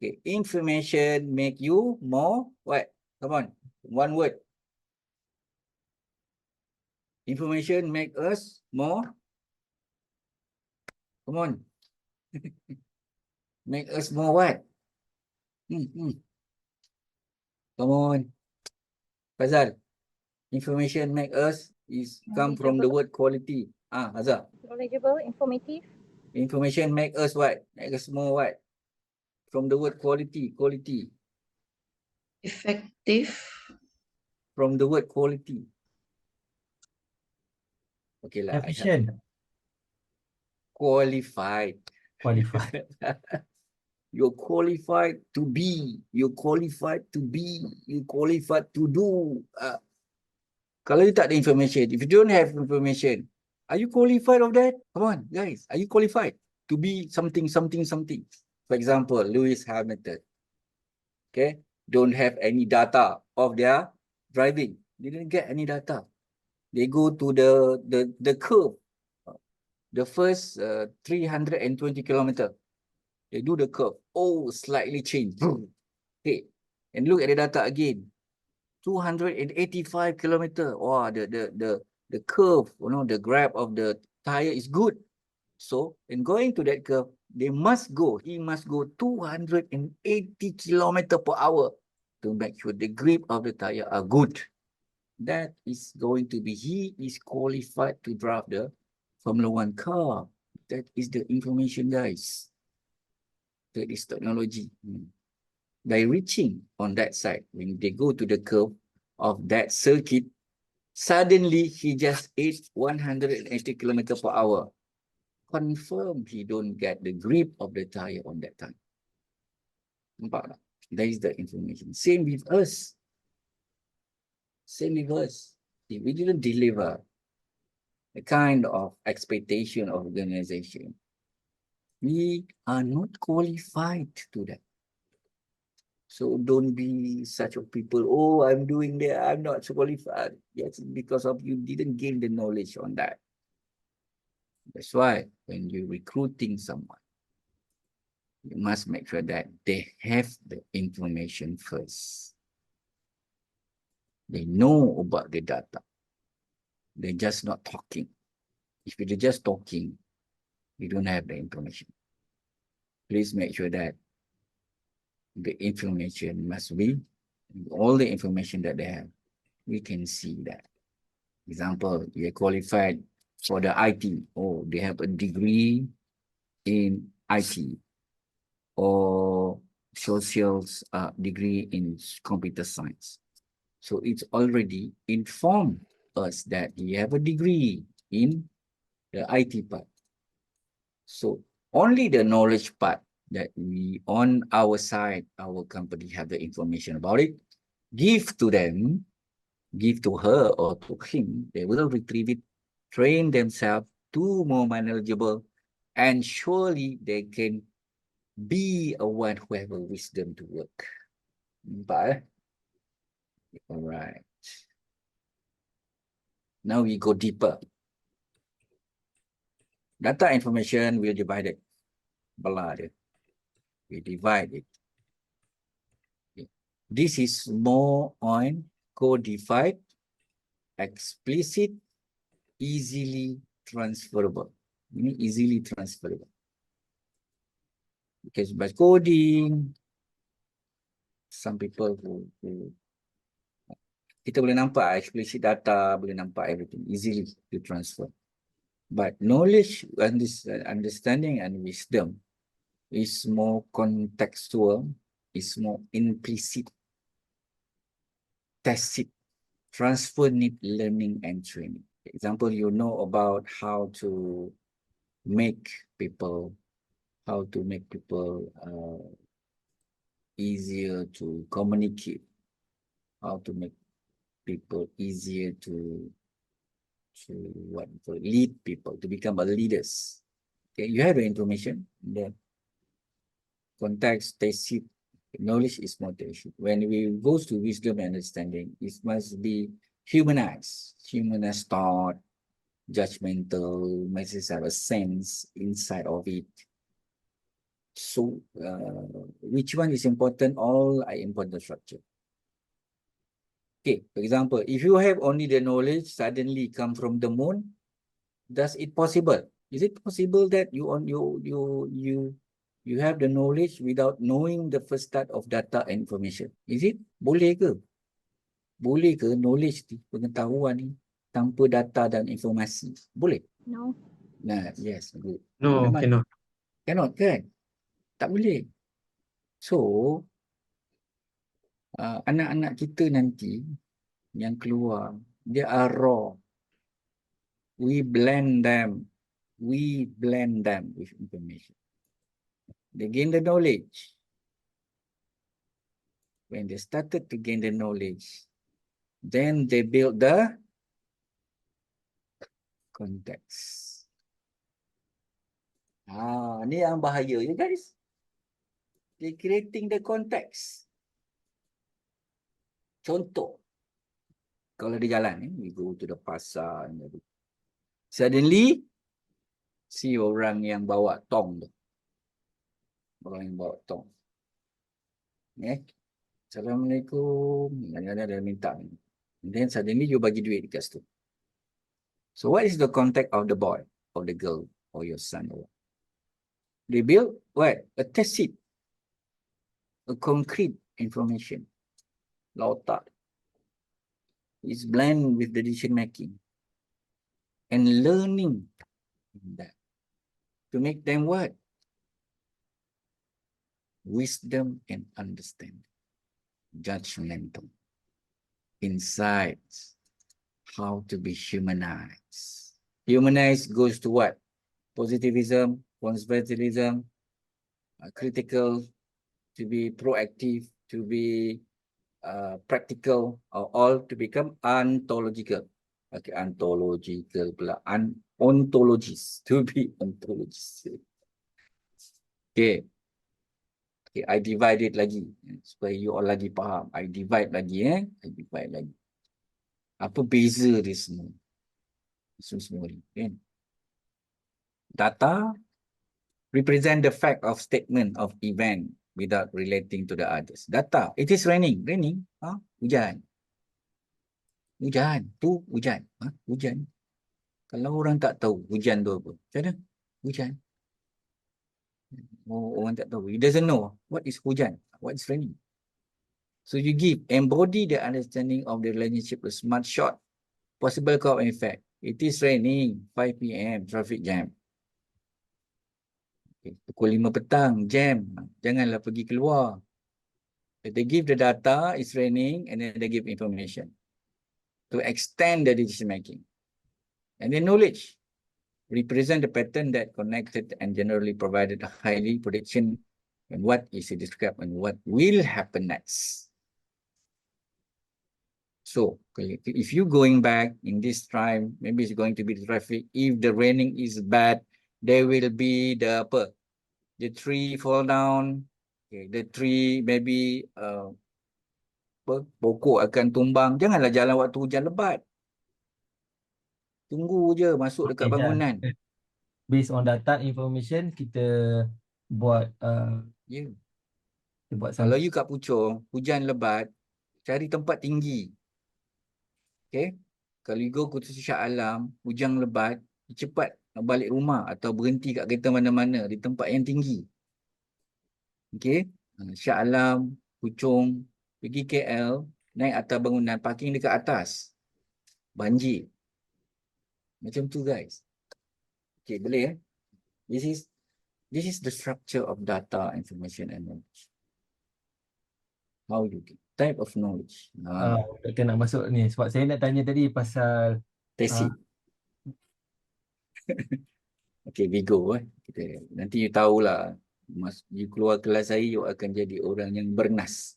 Okay, information make you more what? Come on, one word. Information make us more. Come on. Make us more what? Come on. Fazal. Information make us is come from the word quality. Hazal. Knowledgeable, informative. Information make us what? Make us more what? From the word quality. Quality. Effective. From the word quality. Okay lah. Efficient. Qualified. Qualified. You're qualified to be. You're qualified to be. You're qualified to do. Kalau you tak ada information, if you don't have information, are you qualified of that? Come on, guys. Are you qualified to be something, something, something? For example, Lewis Hamilton. Okay. Don't have any data of their driving. They didn't get any data. They go to the curve. The first 320 kilometer. They do the curve. Oh, slightly changed. Okay. And look at the data again. 285 kilometer. Wow, the curve, the grab of the tire is good. So, in going to that curve, he must go 280 kilometer per hour to make sure the grip of the tire are good. That is going to be, he is qualified to drive the Formula 1 car. That is the information, guys. That is technology. By reaching on that side, when they go to the curve of that circuit, suddenly he just ate 180 kilometers per hour. Confirm he don't get the grip of the tire on that time. Nampak tak? That is the information. Same with us. Same with us. If we didn't deliver the kind of expectation of organization, we are not qualified to that. So don't be such a people, oh, I'm doing that, I'm not so qualified. Yes, because of you didn't gain the knowledge on that. That's why when you're recruiting someone, you must make sure that they have the information first. They know about the data. They're just not talking. If you're just talking, you don't have the information. Please make sure that the information must be, all the information that they have, we can see that. Example, you're qualified for the IT. Oh, they have a degree in IT or social degree in computer science. So it's already informed us that you have a degree in the IT part. So only the knowledge part that we on our side, our company have the information about it, give to them, give to her or to him, they will retrieve it, train themselves to more knowledgeable, and surely they can be a one who have a wisdom to work. But all right. Now we go deeper. Data information will divide it. We divide it. Okay. This is more on codified, explicit, easily transferable. Easily transferable. Because by coding, some people who kita boleh nampak explicit data, boleh nampak everything easily to transfer. But knowledge, understanding and wisdom is more contextual, is more implicit, tacit. Transfer need learning and training. Example, you know about how to make people easier to communicate, how to make people easier to lead people, to become leaders. Okay, you have the information, then context, tacit, knowledge is more tacit. When we goes to wisdom and understanding, it must be humanized thought, judgmental, must have a sense inside of it. So, which one is important? All are important structure. Okay, for example, if you have only the knowledge suddenly come from the moon, does it possible? Is it possible that you have the knowledge without knowing the first start of data and information? Is it? Boleh ke? Boleh ke knowledge ni, pengetahuan ni tanpa data dan informasi? Boleh? No. Nah, yes, good. No, Memang cannot. cannot kan? Tak boleh. So, anak-anak kita nanti yang keluar, dia are raw. We blend them with information. They gain the knowledge. When they started to gain the knowledge, then they build the context. Ni yang bahaya ya guys. They creating the context. Contoh, kalau di jalan ni, we go to the pasar, suddenly see orang yang bawa tong tu. Orang yang bawa tong. Assalamualaikum. Kadang-kadang dia minta. And then suddenly you bagi duit dekat situ. So what is the contact of the boy, of the girl, or your son? They build what? A tacit, a concrete information. Lautak. Is blend with the decision making and learning that to make them what? Wisdom and understanding. Judgmental. Insights. How to be humanized. Humanized goes to what? Positivism, conservatism, critical, to be proactive, to be practical, or all to become ontological. Okay, ontological pula. Ontologist, to be ontologist. Okay. Okay, I divide it lagi supaya you all lagi faham. I divide lagi I divide lagi. Apa beza dia semua? Semua ni, kan? Data represent the fact of statement of event without relating to the others. Data, it is raining. Raining, hujan. Hujan, tu hujan. Hujan. Kalau orang tak tahu hujan tu apa, macam mana? Hujan. Orang tak tahu. He doesn't know what is hujan, what is raining. So you embody the understanding of the relationship with smart shot. Possible cause and effect. It is raining, 5 PM, traffic jam. Okay. Pukul 5 petang, jam. Janganlah pergi keluar. They give the data, it's raining, and then they give information to extend the decision making. And then knowledge represent the pattern that connected and generally provided a highly prediction and what is described and what will happen next. So if you going back in this time, maybe it's going to be the traffic. If the raining is bad, there will be the tree fall down. Okay, the tree maybe pokok akan tumbang. Janganlah jalan waktu hujan lebat. Tunggu je masuk dekat bangunan. Based on data information, kita buat Yeah. kita buat Kalau you kat Puchong, hujan lebat, cari tempat tinggi. Okay. Kalau you go ke Shah Alam, hujan lebat, cepat balik rumah atau berhenti kat kereta mana-mana di tempat yang tinggi. Okay. Shah Alam, Puchong, pergi KL, naik atas bangunan, parking dekat atas. Banjir. Macam tu guys. Okay, boleh This is the structure of data, information and knowledge. How you get type of knowledge. Doktor nak masuk ni sebab saya nak tanya tadi pasal Tesi. Okay, we go. Kita, nanti you tahulah. You keluar kelas saya, you akan jadi orang yang bernas.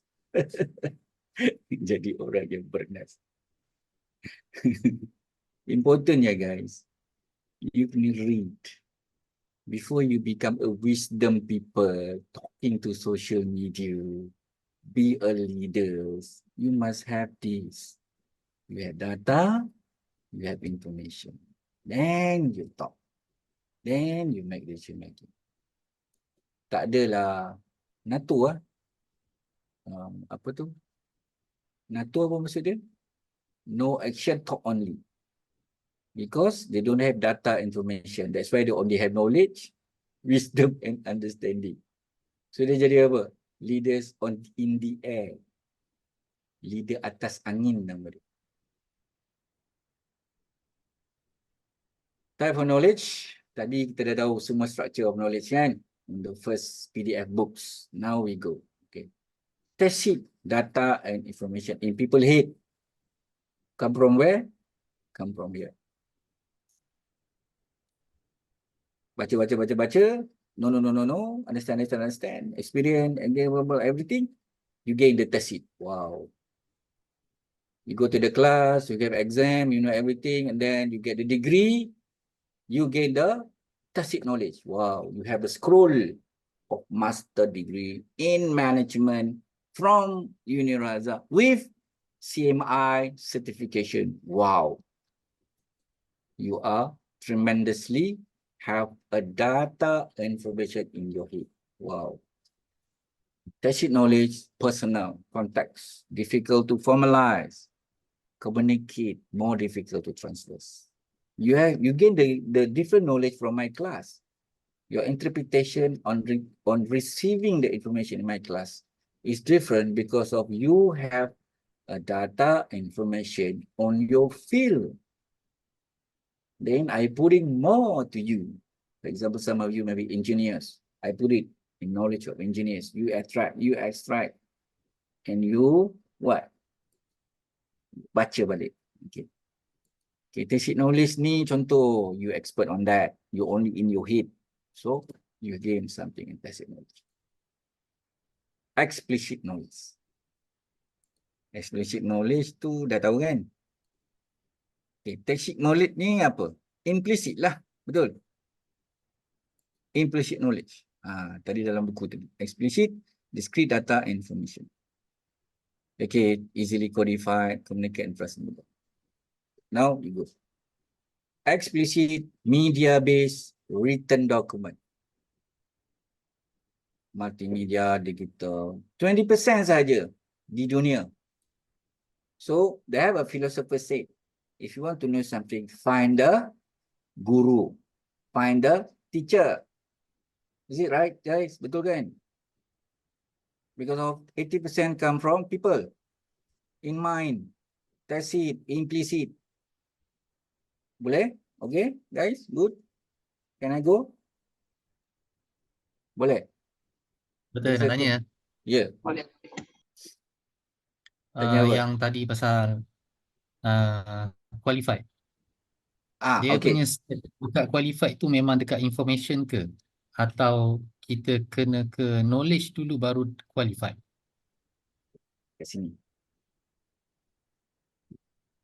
Jadi orang yang bernas. Important ya guys. You need read. Before you become a wisdom people, talking to social media, be a leader, you must have this. You have data, you have information. Then you talk. Then you make decision making. Tak adalah NATO apa tu? NATO apa maksud dia? No action, talk only. Because they don't have data information. That's why they only have knowledge, wisdom and understanding. So dia jadi apa? Leaders in the air. Leader atas angin nama dia. Type of knowledge. Tadi kita dah tahu semua structure of knowledge kan? In the first PDF books. Now we go. Okay. Test sheet, data and information in people head. Come from where? Come from here. Baca. No. Understand. Experience and then everything. You gain the test sheet. Wow. You go to the class, you get exam, you know everything, and then you get the degree. You gain the tacit knowledge. Wow, you have a scroll of master degree in management from Uniraza with CMI certification. Wow. You are tremendously have a data information in your head. Wow. Tacit knowledge, personal, context, difficult to formalize, communicate, more difficult to transfer. You gain the different knowledge from my class. Your interpretation on receiving the information in my class is different because of you have a data information on your field. Then I putting more to you. For example, some of you may be engineers. I put it in knowledge of engineers. You extract, and you what? Baca balik. Okay. Okay, tacit knowledge ni contoh, you expert on that. You only in your head. So, you gain something in tacit knowledge. Explicit knowledge. Explicit knowledge tu dah tahu kan? Okay, tacit knowledge ni apa? Implicit lah, betul? Implicit knowledge. Tadi dalam buku tadi. Explicit, discrete data and information. Okay, easily codified, communicate and transmissible. Now you go. Explicit, media-based, written document. Multimedia, digital. 20% saja di dunia. So, they have a philosopher said, if you want to know something, find the guru. Find the teacher. Is it right, guys? Betul kan? Because of 80% come from people. In mind. Tacit, implicit. Boleh? Okay, guys? Good? Can I go? Boleh? Betul nak tanya. Ya. Boleh. Tanya apa? Yang tadi pasal qualified. Dia Okay. punya dekat qualified tu memang dekat information ke? Atau kita kena ke knowledge dulu baru qualified? Kat sini.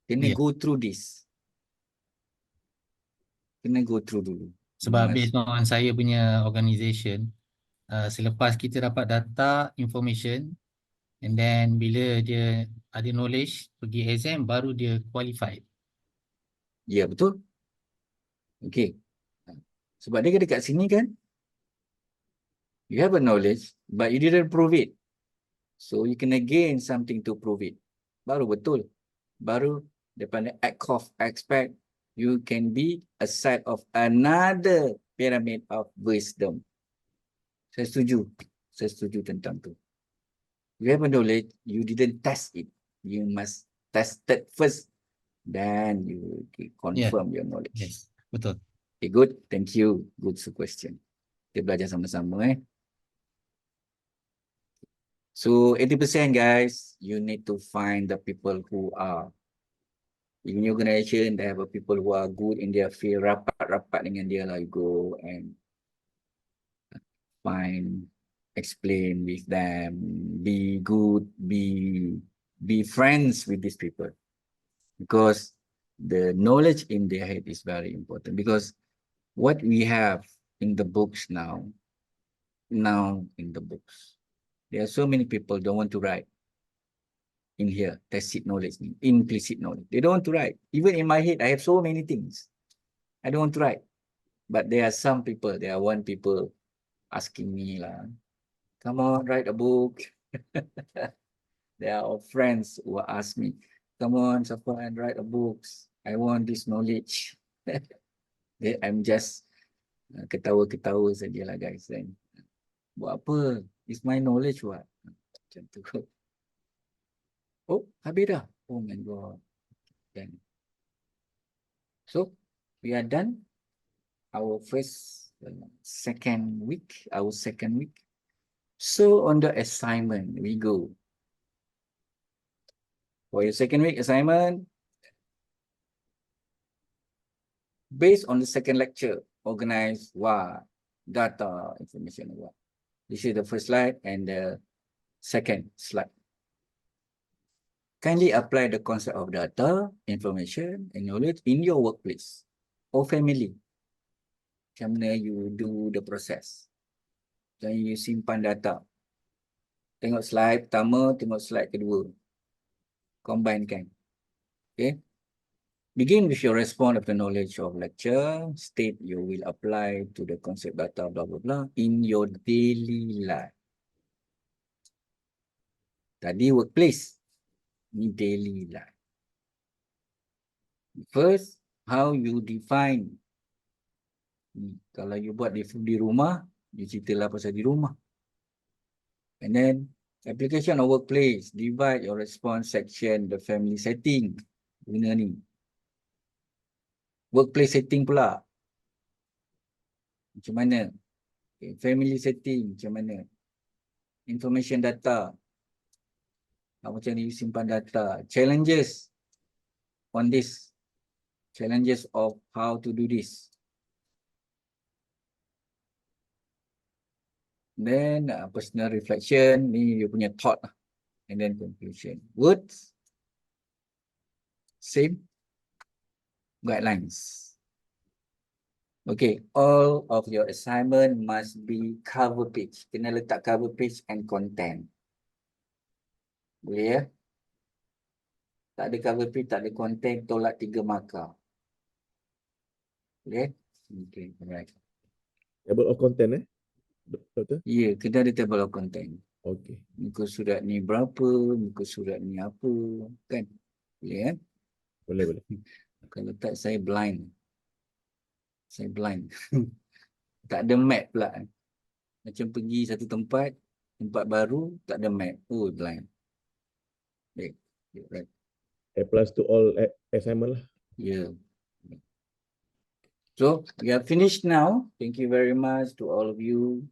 Kena Yeah. go through this. Kena go through dulu. Sebab based on saya punya organisation, selepas kita dapat data, information, and then bila dia ada knowledge, pergi exam, baru dia qualified. Ya, betul. Okay. Sebab dia dekat sini kan, you have a knowledge, but you didn't prove it. So, you kena gain something to prove it. Baru betul. Baru daripada act of expect, you can be a side of another pyramid of wisdom. Saya setuju. Saya setuju tentang tu. You have a knowledge, you didn't test it. You must test it first. Then you confirm your knowledge. Yes, betul. Okay, good. Thank you. Good question. Kita belajar sama-sama So 80% guys, you need to find the people who are in your organization. They have a people who are good in their field. Rapat-rapat dengan dia lah. You go and find, explain with them, be good, be friends with these people, because the knowledge in their head is very important. Because what we have in the books now in the books, there are so many people don't want to write in here, tacit knowledge, implicit knowledge. They don't want to write. Even in my head, I have so many things. I don't want to write. But there are some people, there are one people asking me lah, come on, write a book. There are friends who ask me, come on, Safwan, write a book. I want this knowledge. I'm just ketawa-ketawa sajalah guys. Then, buat apa? It's my knowledge what? Macam tu. Oh, habis dah. Oh my God. Then, so, we are done. Our second week. So, on the assignment, we go. For your second week assignment, based on the second lecture, organize what? Data, information, what? This is the first slide and the second slide. Kindly apply the concept of data, information, and knowledge in your workplace or family. Macam mana you do the process. Macam you simpan data. Tengok slide pertama, tengok slide kedua. Combinekan. Okay. Begin with your response of the knowledge of lecture. State you will apply to the concept data, blah, blah, blah, in your daily life. Tadi workplace. Ni daily life. First, how you define. Kalau you buat di rumah, you ceritalah pasal di rumah. And then, application of workplace. Divide your response section, the family setting. Guna ni. Workplace setting pula. Macam mana? Okay. Family setting macam mana? Information data. Macam ni you simpan data. Challenges on this. Challenges of how to do this. Then personal reflection. Ni dia punya thought. And then conclusion. Words. Same. Guidelines. Okay, all of your assignment must be cover page. Kena letak cover page and content. Boleh ya? Tak ada cover page, tak ada content, tolak 3 markah. Boleh? Okay, alright. Table of content Doktor? Ya, kena ada table of content. Okey. Muka surat ni berapa, muka surat ni apa, kan? Boleh ya? Boleh. Kalau tak, saya blind. Saya blind. Tak ada map pula. Macam pergi satu tempat baru, tak ada map. Oh, blind. Okay, right. Applies to all assignment lah. Yeah. So we are finished now. Thank you very much to all of you.